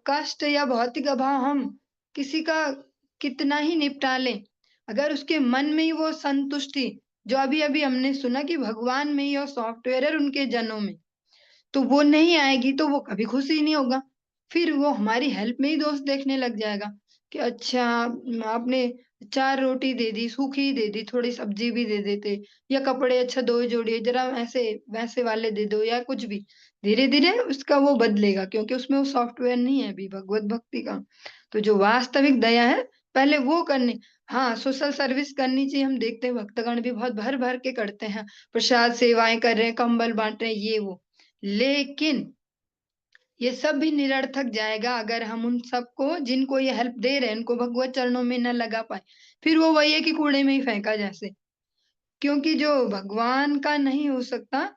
कष्ट या भौतिक अभाव हम किसी का कितना ही निपटा लें, अगर उसके मन में ही वो संतुष्टि, जो अभी अभी हमने सुना कि भगवान में ही और सॉफ्टवेयर है उनके जनों में, तो वो नहीं आएगी तो वो कभी खुश ही नहीं होगा। फिर वो हमारी हेल्प में ही दोष देखने लग जाएगा कि अच्छा आपने 4 रोटी दे दी, सूखी दे दी, थोड़ी सब्जी भी दे देते, या कपड़े अच्छा 2 जोड़िए, ज़रा ऐसे वैसे वाले दे दो या कुछ भी। धीरे-धीरे उसका वो बदलेगा क्योंकि उसमें वो सॉफ्टवेयर नहीं है अभी भगवत भक्ति का। तो जो वास्तविक दया है, पहले वो करनी। हाँ, सोशल सर्विस करनी चाहिए। हम देखते हैं भक्तगण भी बहुत भर-भर के करते हैं। प्रसाद सेवाएँ कर रहे हैं, कंबल बाँट रहे हैं, ये वो। लेकिन ये सब भी निरर्थक जाएगा अगर हम उन सबको जिनको ये हेल्प दे रहे हैं उनको भगवत चरणों में न लगा पाए। फिर वो वही है कि कूड़े में ही फेंका जैसे। क्योंकि जो भगवान का नहीं हो सकता,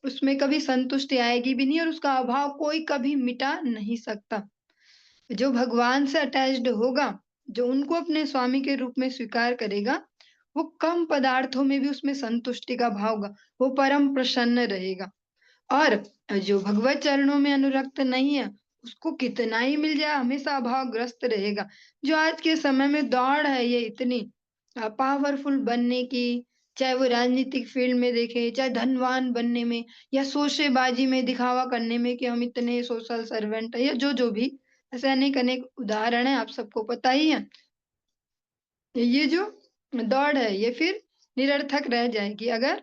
उसमें कभी संतुष्टि आएगी भी नहीं और उसका अभाव कोई कभी मिटा नहीं सकता। जो भगवान से अटैच्ड होगा, जो उनको अपने स्वामी के रूप में स्वीकार करेगा, वो कम पदार्थों में भी उसमें संतुष्टि का भाव होगा, वो परम प्रसन्न रहेगा। और जो भगवत चरणों में अनुरक्त नहीं है, उसको कितना ही मिल जाए हमेशा अभावग्रस्त रहेगा। जो आज के समय में दौड़ है ये इतनी पावरफुल बनने की, चाहे वो राजनीतिक फील्ड में देखें, चाहे धनवान बनने में या शोषेबाजी में दिखावा करने में कि हम इतने सोशल सर्वेंट हैं, या जो भी ऐसे अनेक-अनेक उदाहरण हैं, आप सबको पता ही है। ये जो दौड़ है, ये फिर निरर्थक रह जाएगी अगर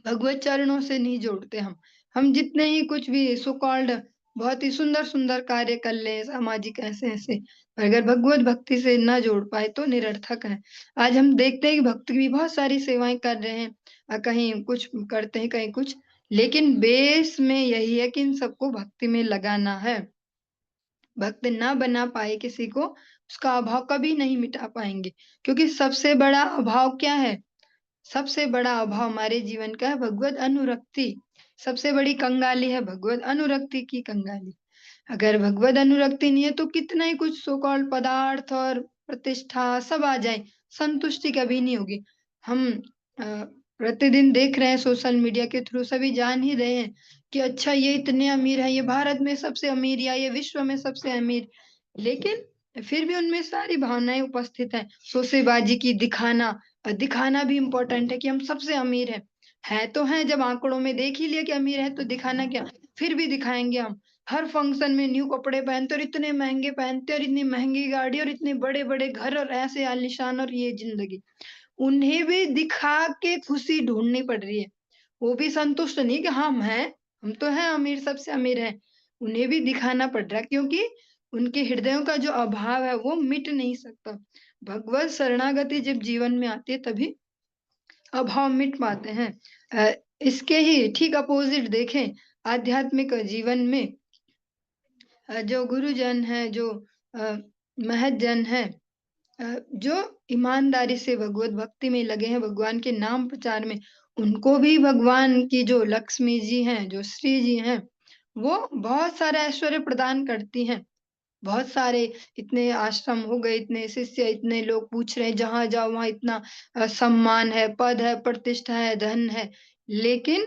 भगवत चरणों से नहीं जोड़ते हम। हम जितने ही कुछ भी सो कॉल्ड बहुत ही सुंदर-सुंदर कार्य कर लें, सामाजिक ऐसे-ऐसे, पर अगर भगवत भक्ति से ना जोड़ पाए तो निरर्थक है। आज हम देखते हैं कि भक्त भी बहुत सारी सेवाएँ कर रहे हैं, कहीं कुछ करते हैं, कहीं कुछ, लेकिन बेस में यही है कि इन सबको भक्ति में लगाना है। भक्त ना बना पाए किसी को, उसका अभाव कभी नहीं मिटा पाएँगे। क्योंकि सबसे बड़ा अभाव क्या है? सबसे बड़ा अभाव हमारे जीवन का है भगवत अनुरक्ति। सबसे बड़ी कंगाली है भगवत अनुरक्ति की कंगाली। अगर भगवत अनुरक्ति नहीं है तो कितना ही कुछ सो कॉल्ड पदार्थ और प्रतिष्ठा सब आ जाए, संतुष्टि कभी नहीं होगी। हम प्रतिदिन देख रहे हैं सोशल मीडिया के थ्रू, सभी जान ही रहे हैं कि अच्छा ये इतने अमीर हैं, ये भारत में सबसे अमीर या ये विश्व में सबसे अमीर। लेकिन फिर भी उनमें सारी भावनाएँ उपस्थित हैं। शोसेबाज़ी की, दिखाना, दिखाना भी इम्पोर्टेंट है कि हम सबसे अमीर हैं। है तो हैं, जब आँकड़ों में देख ही लिया कि अमीर है तो दिखाना क्या? फिर भी दिखाएँगे हम। हर फंक्शन में न्यू कपड़े पहनते और इतने महँगे पहनते और इतनी महँगी गाड़ी और इतने बड़े-बड़े घर और ऐसे आलीशान और ये ज़िंदगी। उन्हें भी दिखा के खुशी ढूँढनी पड़ रही है। वो भी संतुष्ट नहीं कि हाँ, हम तो हैं अमीर, सबसे अमीर हैं। उन्हें भी दिखाना पड़ रहा है क्योंकि उनके हृदयों का जो अभाव है वो मिट नहीं सकता। भगवत शरणागति जब जीवन में आती है तभी अभाव मिट पाते हैं। इसके ही ठीक अपोज़िट देखें आध्यात्मिक जीवन में जो गुरुजन हैं, जो अ, महत जन हैं, जो ईमानदारी से भगवत भक्ति में लगे हैं, भगवान के नाम प्रचार में, उनको भी भगवान की जो लक्ष्मी जी हैं, जो श्री जी हैं, वो बहुत सारा ऐश्वर्य प्रदान करती हैं। बहुत सारे इतने आश्रम हो गए, इतने शिष्य, इतने लोग पूछ रहे हैं, जहाँ जाओ वहाँ इतना सम्मान है, पद है, प्रतिष्ठा है, धन है, लेकिन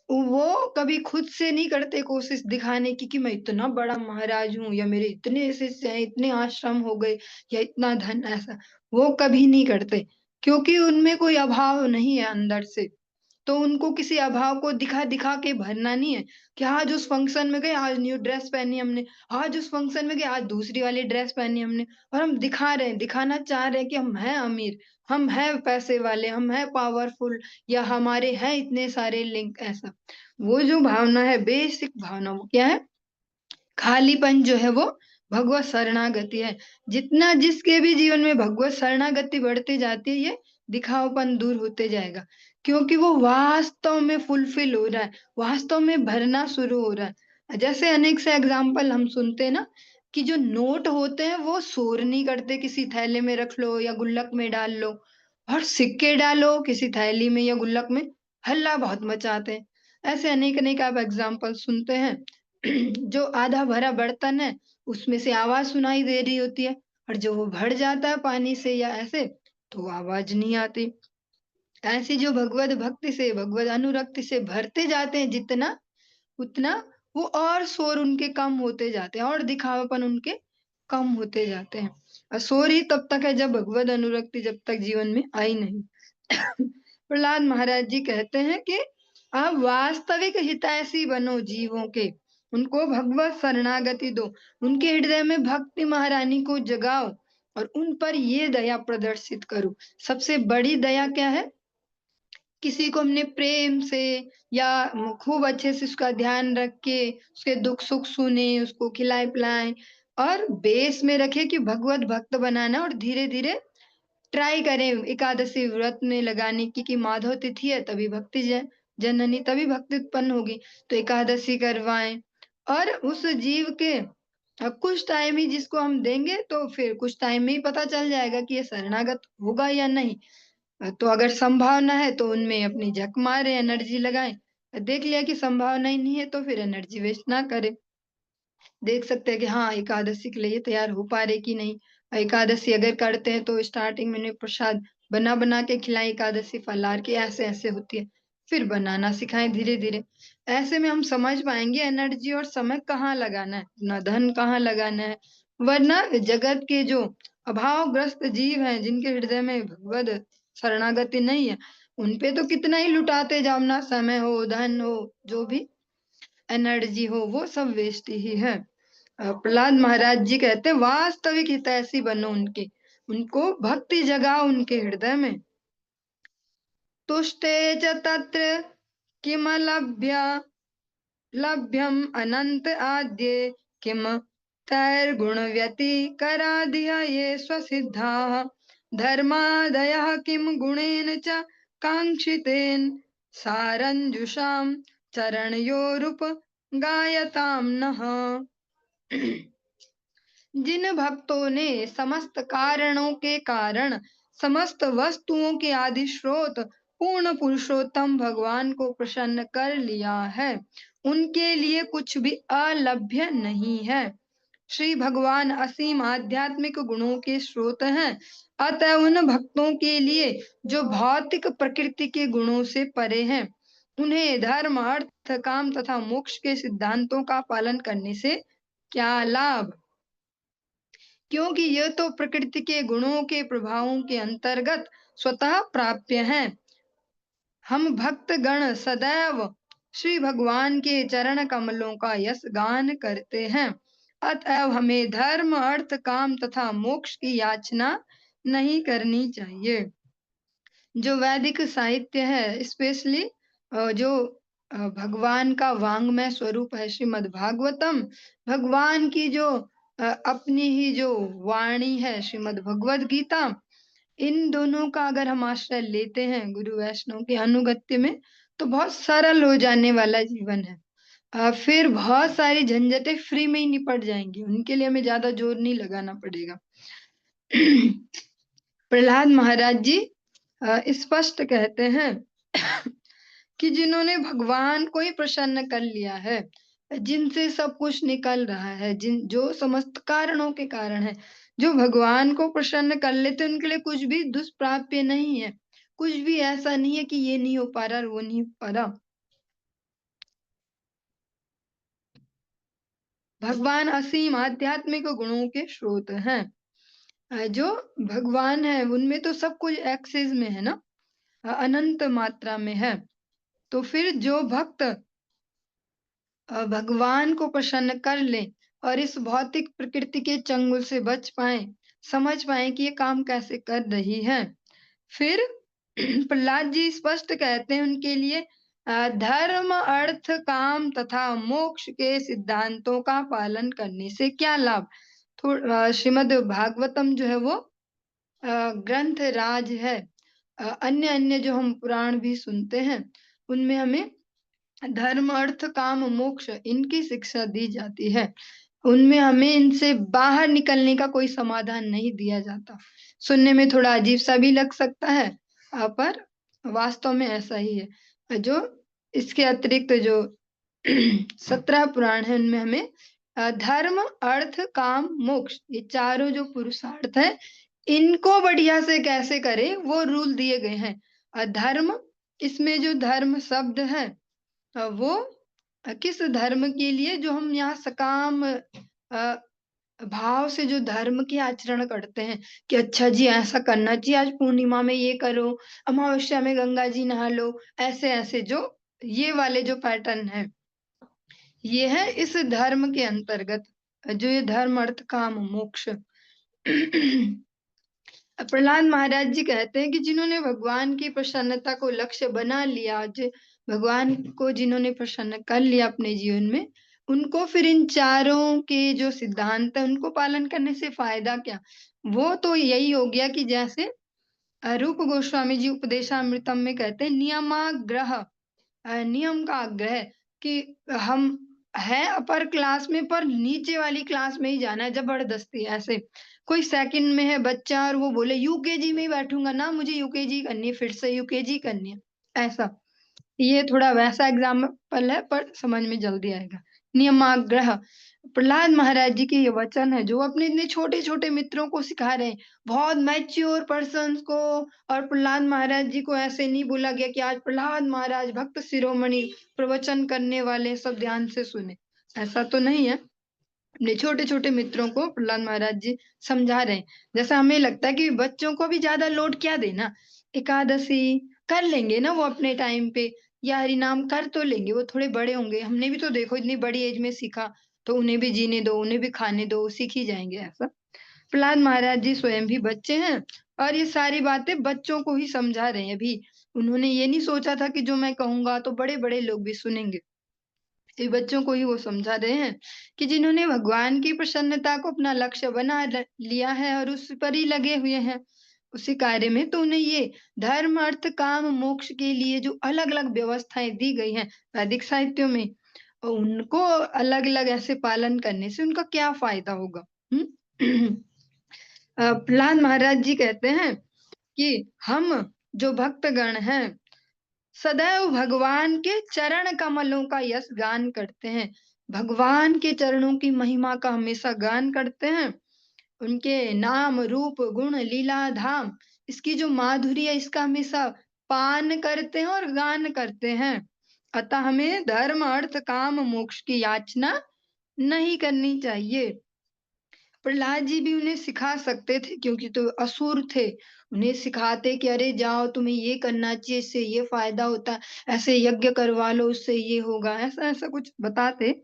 वो कभी खुद से नहीं करते कोशिश दिखाने की कि मैं इतना बड़ा महाराज हूँ, या मेरे इतने शिष्य हैं, इतने आश्रम हो गए, या इतना धन, ऐसा वो कभी नहीं करते, क्योंकि उनमें कोई अभाव नहीं है अंदर से। तो उनको किसी अभाव को दिखा दिखा के भरना नहीं है कि आज उस फंक्शन में गए, आज न्यू ड्रेस पहनी हमने, आज उस फंक्शन में गए, आज दूसरी वाली ड्रेस पहनी हमने, और हम दिखा रहे हैं, दिखाना चाह रहे हैं कि हम हैं अमीर, हम हैं पैसे वाले, हम हैं पावरफुल, या हमारे हैं इतने सारे लिंक, ऐसा। वो जो भावना है, बेसिक भावना, वो क्या है? खालीपन जो है वो भगवत शरणागति है। जितना जिसके भी जीवन में भगवत शरणागति बढ़ती जाती है, ये दिखावपन दूर होते जाएगा, क्योंकि वो वास्तव में फुलफिल हो रहा है, वास्तव में भरना शुरू हो रहा है। जैसे अनेक से एग्जाम्पल हम सुनते हैं ना, कि जो नोट होते हैं वो शोर नहीं करते, किसी थैले में रख लो या गुल्लक में डाल लो, और सिक्के डालो किसी थैली में या गुल्लक में, हल्ला बहुत मचाते हैं। ऐसे अनेक अनेक आप एग्जाम्पल सुनते हैं। जो आधा भरा बर्तन है, उसमें से आवाज सुनाई दे रही होती है, और जो वो भर जाता है पानी से या ऐसे, तो वो आवाज नहीं आती। ऐसी जो भगवत भक्ति से, भगवत अनुरक्ति से भरते जाते हैं जितना, उतना वो और शोर उनके कम होते जाते हैं, और दिखावापन उनके कम होते जाते हैं। और शोर ही तब तक है जब भगवत अनुरक्ति जब तक जीवन में आई नहीं। प्रहलाद महाराज जी कहते हैं कि आप वास्तविक हितैषी बनो जीवों के, उनको भगवत शरणागति दो, उनके हृदय में भक्ति महारानी को जगाओ, और उन पर ये दया प्रदर्शित करो। सबसे बड़ी दया क्या है? किसी को हमने प्रेम से या खूब अच्छे से उसका ध्यान रख के उसके दुख सुख सुने, उसको खिलाए पिलाएं, और बेस में रखे कि भगवत भक्त बनाना, और धीरे धीरे ट्राई करें एकादशी व्रत में लगाने की, कि माधव तिथि है तभी भक्ति जननी, तभी भक्ति उत्पन्न होगी, तो एकादशी करवाएं। और उस जीव के कुछ टाइम ही जिसको हम देंगे, तो फिर कुछ टाइम में ही पता चल जाएगा कि ये शरणागत होगा या नहीं। तो अगर संभावना है तो उनमें अपनी झक मारे, एनर्जी लगाएं। देख लिया कि संभावना ही नहीं है, तो फिर एनर्जी वेस्ट ना करें। देख सकते हैं कि हाँ, एकादशी के लिए ये तैयार हो पा रहे कि नहीं। एकादशी अगर करते हैं तो स्टार्टिंग में उन्हें प्रसाद बना बना के खिलाएं, एकादशी फलाहार की ऐसे ऐसे होती है, फिर बनाना सिखाएं धीरे धीरे। ऐसे में हम समझ पाएंगे एनर्जी और समय कहाँ लगाना है, ना धन कहाँ लगाना है। वरना जगत के जो अभावग्रस्त जीव हैं, जिनके हृदय में भगवत शरणागति नहीं है, उनपे तो कितना ही लुटाते जाओ, ना समय हो, धन हो, जो भी एनर्जी हो, वो सब वेस्ट ही है। प्रहलाद महाराज जी कहते हैं वास्तविक हितैषी बनो उनके, उनको भक्ति जगाओ उनके हृदय में। तुष्टे च तत्र किमलभ्य लभ्यम अनंत आद्ये, किम तैर्गुण व्यतिकरादिह ये स्वसिद्धाः, धर्मादयः किम गुणेन च कांक्षितेन, सारंजुषां चरणयोरुप गायतां नः। जिन भक्तों ने समस्त कारणों के कारण, समस्त वस्तुओं के आदि स्रोत, पूर्ण पुरुषोत्तम भगवान को प्रसन्न कर लिया है, उनके लिए कुछ भी अलभ्य नहीं है। श्री भगवान असीम आध्यात्मिक गुणों के स्रोत हैं, अतः उन भक्तों के लिए जो भौतिक प्रकृति के गुणों से परे हैं, उन्हें धर्म, अर्थ, काम तथा मोक्ष के सिद्धांतों का पालन करने से क्या लाभ? क्योंकि यह तो प्रकृति के गुणों के प्रभावों के अंतर्गत स्वतः प्राप्य हैं। हम भक्त गण सदैव श्री भगवान के चरण कमलों का यश गान करते हैं, अतएव हमें धर्म, अर्थ, काम तथा मोक्ष की याचना नहीं करनी चाहिए। जो वैदिक साहित्य है, स्पेशली जो भगवान का वांग्मय स्वरूप है श्रीमद् भागवतम, भगवान की जो अपनी ही जो वाणी है श्रीमद् भगवद गीता, इन दोनों का अगर हम आश्रय लेते हैं गुरु वैष्णव के अनुगत्य में, तो बहुत सरल हो जाने वाला जीवन है। फिर बहुत सारी झंझटें फ्री में ही निपट जाएंगी, उनके लिए हमें ज्यादा जोर नहीं लगाना पड़ेगा। प्रहलाद महाराज जी स्पष्ट कहते हैं कि जिन्होंने भगवान को ही प्रसन्न कर लिया है, जिनसे सब कुछ निकल रहा है, जो समस्त कारणों के कारण है। जो भगवान को प्रसन्न कर लेते हैं, उनके लिए कुछ भी दुष्प्राप्य नहीं है। कुछ भी ऐसा नहीं है कि ये नहीं हो पा रहा और वो नहीं हो पा रहा। भगवान असीम आध्यात्मिक गुणों के स्रोत हैं। जो भगवान है उनमें तो सब कुछ एक्सेस में है ना, अनंत मात्रा में है। तो फिर जो भक्त भगवान को प्रसन्न कर लें और इस भौतिक प्रकृति के चंगुल से बच पाएँ, समझ पाएँ कि ये काम कैसे कर रही है। फिर प्रहलाद जी स्पष्ट कहते हैं उनके लिए धर्म, अर्थ, काम तथा मोक्ष के सिद्धांतों का पालन करने से क्या लाभ? श्रीमद् भागवतम जो है वो ग्रंथ राज है। अन्य-अन्य जो हम पुराण भी सुनते हैं, उनमें हमें धर्म, अर्थ, काम, मोक्ष इनकी शिक्षा दी जाती है। उनमें हमें इनसे बाहर निकलने का कोई समाधान नहीं दिया जाता। सुनने में थोड़ा अजीब-सा भी लग सकता है पर वास्तव में ऐसा ही है। जो इसके अतिरिक्त जो 17 पुराण हैं उनमें हमें धर्म, अर्थ, काम, मोक्ष ये चारों जो पुरुषार्थ हैं, इनको बढ़िया से कैसे करें वो रूल दिए गए हैं। धर्म इसमें जो धर्म शब्द है वो किस धर्म के लिए जो हम यहाँ सकाम भाव से जो धर्म के आचरण करते हैं कि अच्छा जी ऐसा करना चाहिए, आज पूर्णिमा में ये करो, अमावस्या में गंगा जी नहा लो, ऐसे-ऐसे जो ये वाले जो पैटर्न है, ये है इस धर्म के अंतर्गत जो ये धर्म, अर्थ, काम, मोक्ष प्रहलाद महाराज जी कहते हैं कि जिन्होंने भगवान की प्रसन्नता को लक्ष्य बना लिया, भगवान को जिन्होंने प्रसन्न कर लिया अपने जीवन में, उनको फिर इन चारों के जो सिद्धांत है उनको पालन करने से फायदा क्या? वो तो यही हो गया कि जैसे रूप गोस्वामी जी उपदेशामृतम में कहते हैं नियमाग्रह, नियम का आग्रह कि हम हैं अपर क्लास में पर नीचे वाली क्लास में ही जाना है जबरदस्ती ऐसे। कोई सेकंड में है बच्चा और वो बोले यूकेजी में ही बैठूँगा ना, मुझे यूकेजी करनी है, फिर से यूकेजी करनी है, ऐसा। ये थोड़ा वैसा एग्ज़ाम्पल है पर समझ में जल्दी आएगा। नियमाग्रह प्रहलाद महाराज जी के ये वचन है जो अपने इतने छोटे-छोटे मित्रों को सिखा रहे हैं। बहुत मैच्योर पर्सन्स को और प्रहलाद महाराज जी को ऐसे नहीं बोला गया कि आज प्रहलाद महाराज भक्त शिरोमणि प्रवचन करने वाले सब ध्यान से सुने। ऐसा तो नहीं है। अपने छोटे-छोटे मित्रों को प्रहलाद महाराज जी समझा रहे हैं। जैसा हमें लगता है कि बच्चों को भी ज़्यादा लोड क्या देना, एकादशी कर लेंगे ना वो अपने टाइम पे या हरिनाम कर तो लेंगे, वो थोड़े बड़े होंगे। हमने भी तो देखो इतनी बड़ी एज में सीखा, तो उन्हें भी जीने दो, उन्हें भी खाने दो, सीख ही जाएँगे ऐसा। प्रहलाद महाराज जी स्वयं भी बच्चे हैं और ये सारी बातें बच्चों को ही समझा रहे हैं अभी। उन्होंने ये नहीं सोचा था कि जो मैं कहूँगा तो बड़े-बड़े लोग भी सुनेंगे। ये बच्चों को ही वो समझा रहे हैं कि जिन्होंने भगवान की प्रसन्नता को अपना लक्ष्य बना लिया है और उस पर ही लगे हुए हैं उसी कार्य में, तो उन्हें ये धर्म अर्थ काम मोक्ष के लिए जो अलग अलग व्यवस्थाएं दी गई हैं वैदिक साहित्यों में, उनको अलग अलग ऐसे पालन करने से उनका क्या फायदा होगा। हम्म प्रहलाद महाराज जी कहते हैं कि हम जो भक्तगण हैं सदैव भगवान के चरण कमलों का यश गान करते हैं। भगवान के चरणों की महिमा का हमेशा गान करते हैं। उनके नाम, रूप, गुण, लीला, धाम इसकी जो माधुरी है इसका हमेशा पान करते हैं और गान करते हैं। अतः हमें धर्म, अर्थ, काम, मोक्ष की याचना नहीं करनी चाहिए। प्रहलाद जी भी उन्हें सिखा सकते थे क्योंकि तो असुर थे। उन्हें सिखाते कि अरे जाओ तुम्हें ये करना चाहिए, इससे ये फ़ायदा होता है, ऐसे यज्ञ करवा लो उससे ये होगा, ऐसा-ऐसा कुछ बताते।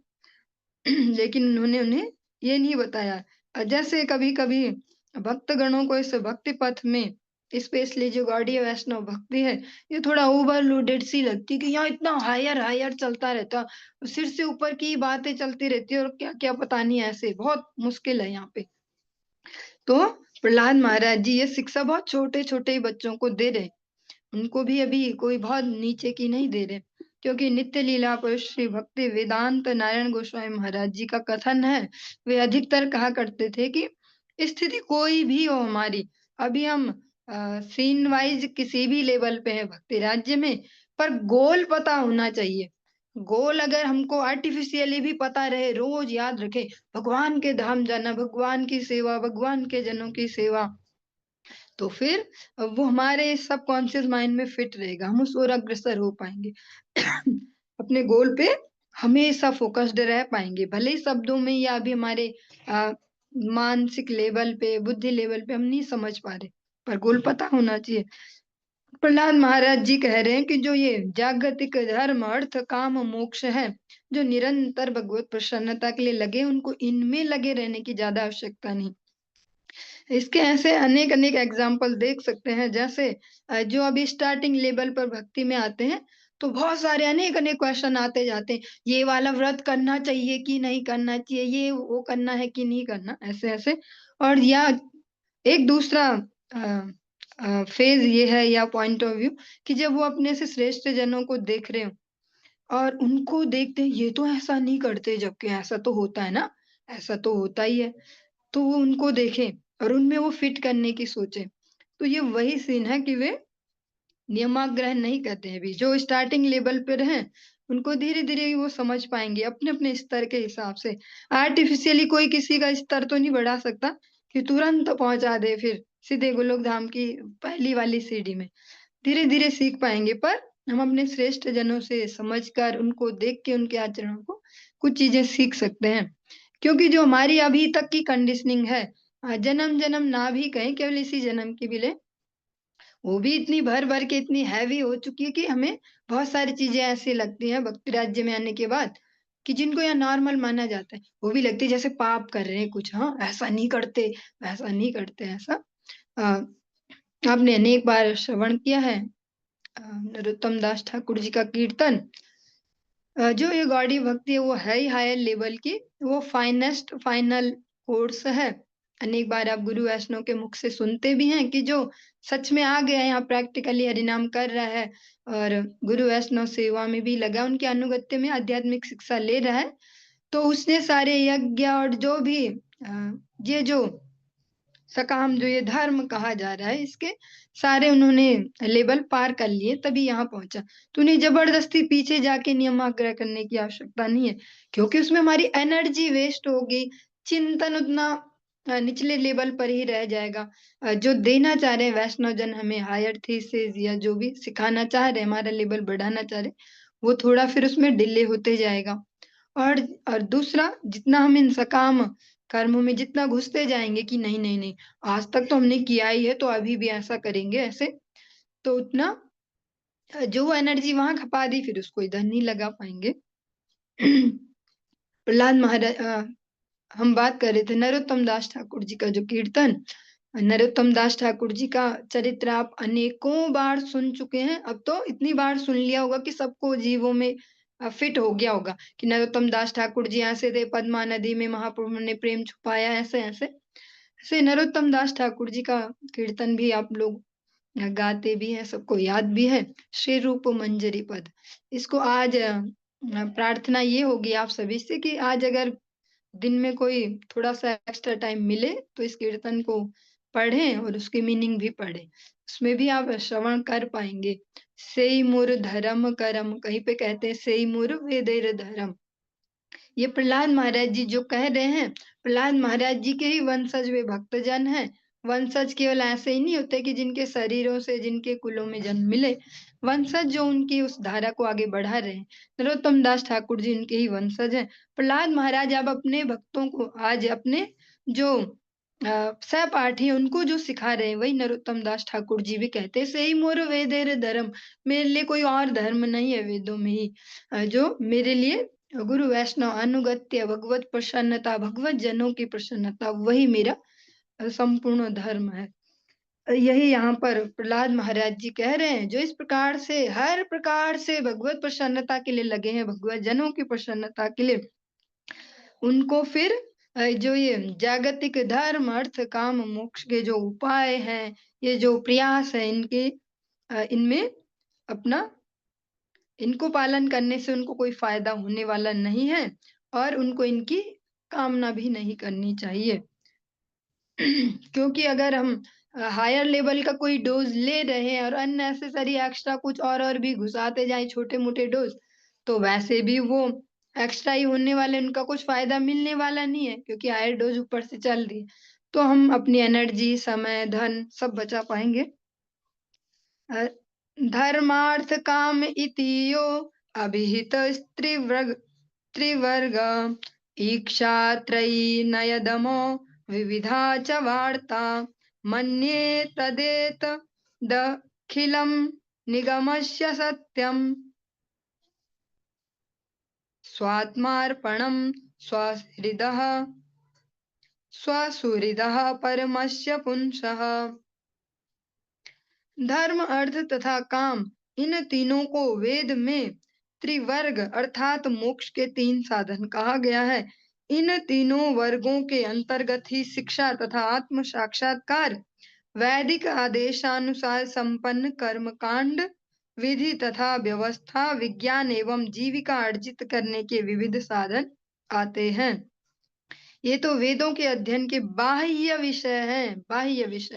लेकिन उन्होंने उन्हें ये नहीं बताया। जैसे कभी-कभी भक्तगणों को इस भक्ति पथ में स्पेशली जो गौड़ीय वैष्णव भक्ति है, ये थोड़ा ओवरलोडेड सी लगती है कि यहाँ इतना हायर-हायर चलता रहता है। सिर से ऊपर की बातें चलती रहती है और क्या-क्या पता नहीं ऐसे बहुत मुश्किल है यहाँ पे। तो प्रहलाद महाराज जी ये शिक्षा बहुत छोटे-छोटे बच्चों को दे रहे। उनको भी अभी कोई बहुत नीचे की नहीं दे रहे। क्योंकि नित्य लीला पर श्री भक्ति वेदांत नारायण गोस्वामी महाराज जी का कथन है, वे अधिकतर कहा करते थे कि स्थिति कोई भी हो हमारी, अभी हम सीन वाइज़ किसी भी लेवल पे हैं भक्ति राज्य में, पर गोल पता होना चाहिए। गोल अगर हमको आर्टिफिशियली भी पता रहे, रोज याद रखें, भगवान के धाम जाना, भगवान की सेवा, भगवान के जनों की सेवा, तो फिर वो हमारे सबकॉन्शियस माइंड में फिट रहेगा, हम उस ओर अग्रसर हो पाएँगे। अपने गोल पे हमेशा फ़ोकस्ड रह पाएँगे, भले ही शब्दों में या अभी हमारे अ, मानसिक लेवल पे, बुद्धि लेवल पे हम नहीं समझ पा रहे, पर गोल पता होना चाहिए। प्रहलाद महाराज जी कह रहे हैं कि जो ये जागतिक धर्म, अर्थ, काम, मोक्ष है, जो निरंतर भगवत प्रसन्नता के लिए लगे, उनको इनमें लगे रहने की ज़्यादा आवश्यकता नहीं। इसके ऐसे अनेक-अनेक एग्ज़ाम्पल देख सकते हैं, जैसे जो अभी स्टार्टिंग लेवल पर भक्ति में आते हैं, तो बहुत सारे अनेक-अनेक क्वेश्चन आते जाते हैं। ये वाला व्रत करना चाहिए कि नहीं करना चाहिए? ये वो करना है कि नहीं करना? ऐसे-ऐसे और या एक दूसरा फ़ेज़ ये है या पॉइंट ऑफ व्यू कि जब वो अपने से श्रेष्ठ जनों को देख रहे हों और उनको देखते हैं, ये तो ऐसा नहीं करते, जबकि ऐसा तो होता है ना, ऐसा तो होता ही है। तो वो उनको देखें और उनमें वो फिट करने की सोचें। तो ये वही सीन है कि वे नियमाग्रहण नहीं करते हैं अभी। जो स्टार्टिंग लेवल पर हैं, उनको धीरे-धीरे ही वो समझ पाएँगे अपने-अपने स्तर के हिसाब से। आर्टिफ़िशियली कोई किसी का स्तर तो नहीं बढ़ा सकता कि तुरंत पहुँचा दे फिर सीधे गोलोक धाम की पहली वाली सीढ़ी में। धीरे-धीरे सीख पाएँगे पर हम अपने श्रेष्ठ जनों से समझकर उनको देख के उनके आचरण को कुछ चीज़ें सीख सकते हैं। क्योंकि जो हमारी अभी तक की कंडीशनिंग है जन्म-जन्म ना भी कहें केवल इसी जन्म की भी लें, वो भी इतनी भर-भर के इतनी हैवी हो चुकी है कि हमें बहुत सारी चीज़ें ऐसी लगती हैं भक्ति राज्य में आने के बाद, कि जिनको यहाँ नॉर्मल माना जाता है। वो भी लगती है जैसे पाप कर रहे हैं कुछ हाँ, ऐसा नहीं करते, वैसा नहीं करते ऐसा। अ, आपने अनेक बार श्रवण किया है नरोत्तम दास ठाकुर जी का कीर्तन जो ये गौड़ी भक्ति है वो है ही हायर लेवल की, वो फाइनेस्ट फाइनल कोर्स है। अनेक बार आप गुरु वैष्णव के मुख से सुनते भी हैं कि जो सच में आ गया है यहाँ प्रैक्टिकली हरिनाम कर रहा है और गुरु वैष्णव सेवा में भी लगा, उनके अनुगत्य में आध्यात्मिक शिक्षा ले रहा है, तो उसने सारे यज्ञ और जो भी ये जो सकाम जो ये धर्म कहा जा रहा है इसके सारे उन्होंने लेवल पार कर लिए तभी यहाँ पहुँचा। तो उन्हें ज़बरदस्ती पीछे जाके नियमाग्रह करने की आवश्यकता नहीं है, क्योंकि उसमें हमारी एनर्जी वेस्ट होगी, चिंतन उतना निचले लेवल पर ही रह जाएगा। जो देना चाह रहे हैं वैष्णव जन हमें हायर थीसिस या जो भी सिखाना चाह रहे हैं, हमारा लेवल बढ़ाना चाह रहे हैं, वो थोड़ा फिर उसमें डिले होते जाएगा। और और दूसरा जितना हम इन सकाम कर्मों में जितना घुसते जाएँगे कि नहीं, नहीं, नहीं, आज तक तो हमने किया ही है तो अभी भी ऐसा करेंगे ऐसे, तो उतना जो वो एनर्जी वहाँ खपा दी फिर उसको इधर नहीं लगा पाएँगे। प्रहलाद हम बात कर रहे थे नरोत्तम दास ठाकुर जी का जो कीर्तन, नरोत्तम दास ठाकुर जी का चरित्र आप अनेकों बार सुन चुके हैं। अब तो इतनी बार सुन लिया होगा कि सबको जीवों में फिट हो गया होगा कि नरोत्तम दास ठाकुर जी ऐसे थे, पद्मा नदी में महाप्रभु ने प्रेम छुपाया, ऐसे-ऐसे। ऐसे नरोत्तम दास ठाकुर जी का कीर्तन भी आप लोग गाते भी हैं, सबको याद भी है। श्री रूप मंजरी पद। इसको आज प्रार्थना ये होगी आप सभी से कि आज अगर दिन में कोई थोड़ा-सा एक्स्ट्रा टाइम मिले, तो इस कीर्तन को पढ़ें और उसकी मीनिंग भी पढ़ें। उसमें भी आप श्रवण कर पाएँगे। सेई मोर धरम करम, कहीं पे कहते हैं सेई मोर वेदेर धरम। ये प्रहलाद महाराज जी जो कह रहे हैं, प्रहलाद महाराज जी के ही वंशज वे भक्तजन हैं। वंशज केवल ऐसे ही नहीं होते कि जिनके शरीरों से, जिनके कुलों में जन्म मिले। वंशज जो उनकी उस धारा को आगे बढ़ा रहे हैं। नरोत्तम दास ठाकुर जी उनके ही वंशज हैं। प्रहलाद महाराज अब अपने भक्तों को आज अपने जो सहपाठी हैं उनको जो सिखा रहे हैं, वही नरोत्तम दास ठाकुर जी भी कहते हैं, "सेई मोर वेदेर धरम" मेरे लिए कोई और धर्म नहीं है वेदों में ही जो मेरे लिए गुरु वैष्णव अनुगत्य, भगवत प्रसन्नता, भगवत जनों की प्रसन्नता वही मेरा संपूर्ण धर्म है। यही यहाँ पर प्रहलाद महाराज जी कह रहे हैं, जो इस प्रकार से हर प्रकार से भगवत प्रसन्नता के लिए लगे हैं, भगवत जनों की प्रसन्नता के लिए, उनको फिर जो ये जागतिक धर्म, अर्थ, काम, मोक्ष के जो उपाय हैं, ये जो प्रयास है इनके इनमें अपना इनको पालन करने से उनको कोई फ़ायदा होने वाला नहीं है और उनको इनकी कामना भी नहीं करनी चाहिए। क्योंकि अगर हम हायर लेवल का कोई डोज़ ले रहे हैं और अननेसेसरी एक्स्ट्रा कुछ और भी घुसाते जाएँ छोटे-मोटे डोज़, तो वैसे भी वो एक्स्ट्रा ही होने वाले, उनका कुछ फ़ायदा मिलने वाला नहीं है क्योंकि हायर डोज़ ऊपर से चल रही है। तो हम अपनी एनर्जी, समय, धन सब बचा पाएँगे। अ, धर्मार्थ काम इति यो अभिहितस्त्रिवृग त्रिवर्ग ईक्षा त्रयी नयदमो विविधा च वार्ता मन्ये तदेतदखिलं निगमस्य सत्यम् स्वात्मार्पणं स्वहृदः स्वसुहृदः परमस्य पुंसः। धर्म, अर्थ तथा काम, इन तीनों को वेद में त्रिवर्ग अर्थात मोक्ष के 3 साधन कहा गया है। इन तीनों वर्गों के अंतर्गत ही शिक्षा तथा आत्म साक्षात्कार, वैदिक आदेशानुसार संपन्न कर्म कांड, विधि तथा व्यवस्था, विज्ञान एवं जीविका अर्जित करने के विविध साधन आते हैं। ये तो वेदों के अध्ययन के बाह्य विषय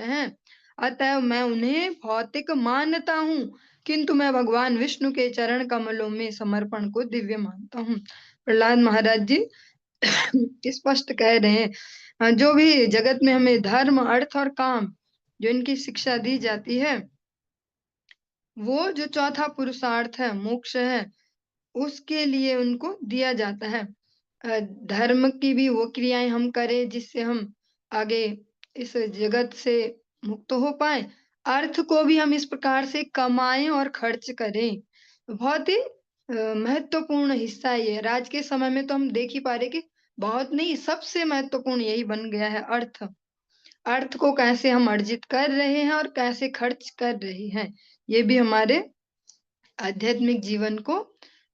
हैं। अतः मैं उन्हें भौतिक मानता हूँ, किंतु मैं भगवान विष्णु के चरण कमलों में समर्पण को दिव्य मानता हूँ। प्रहलाद महाराज जी स्पष्ट कह रहे हैं, जो भी जगत में हमें धर्म, अर्थ और काम, जो इनकी शिक्षा दी जाती है, वो जो चौथा पुरुषार्थ है, मोक्ष है, उसके लिए उनको दिया जाता है। धर्म की भी वो क्रियाएँ हम करें जिससे हम आगे इस जगत से मुक्त हो पाएँ। अर्थ को भी हम इस प्रकार से कमाएँ और खर्च करें। बहुत ही महत्वपूर्ण हिस्सा है ये। आज के समय में तो हम देख ही पा रहे कि बहुत नहीं, सबसे महत्वपूर्ण यही बन गया है अर्थ। अर्थ को कैसे हम अर्जित कर रहे हैं और कैसे खर्च कर रहे हैं। ये भी हमारे आध्यात्मिक जीवन को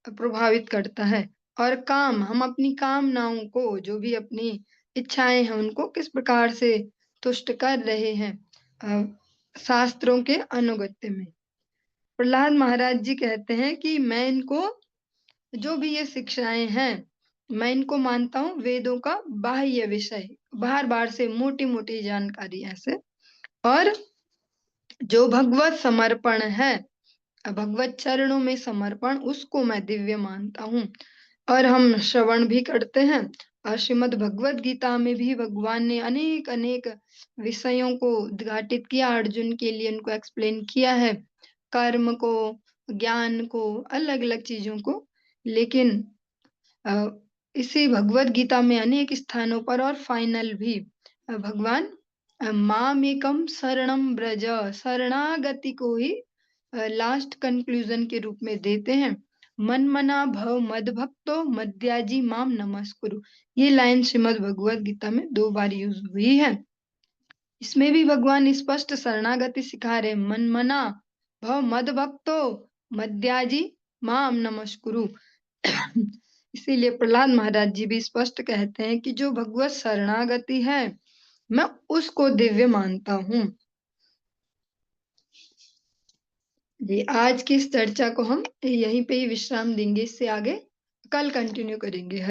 प्रभावित करता है। और काम, हम अपनी कामनाओं को, जो भी अपनी इच्छाएँ हैं, उनको किस प्रकार से तुष्ट कर रहे हैं शास्त्रों के अनुगत्य में। प्रहलाद महाराज जी कहते हैं कि मैं इनको, जो भी ये शिक्षाएँ हैं, मैं इनको मानता हूँ वेदों का बाह्य विषय, बाहर-बाहर से मोटी-मोटी जानकारी ऐसे। और जो भगवत समर्पण है, भगवत चरणों में समर्पण, उसको मैं दिव्य मानता हूँ। और हम श्रवण भी करते हैं। और श्रीमद् भगवत गीता में भी भगवान ने अनेक-अनेक विषयों को उद्घाटित किया, अर्जुन के लिए उनको एक्सप्लेन किया है, कर्म को, ज्ञान को, अलग-अलग चीज़ों को। लेकिन अ, इसी भगवत गीता में अनेक स्थानों पर और फाइनल भी भगवान मामेकं शरणं व्रज, शरणागति को ही लास्ट कंक्लूजन के रूप में देते हैं। मन्मना भव मद्भक्तो मद्याजी माम नमस्कुरु। ये लाइन श्रीमद् भगवत गीता में 2 बार यूज हुई है। इसमें भी भगवान स्पष्ट शरणागति सिखा रहे, मन्मना भव मद्भक्तो मद्याजी माम नमस्कुरु। इसीलिए प्रहलाद महाराज जी भी स्पष्ट कहते हैं कि जो भगवत शरणागति है, मैं उसको दिव्य मानता हूँ। जी, आज की इस चर्चा को हम यहीं पे ही विश्राम देंगे। इससे आगे कल कंटिन्यू करेंगे।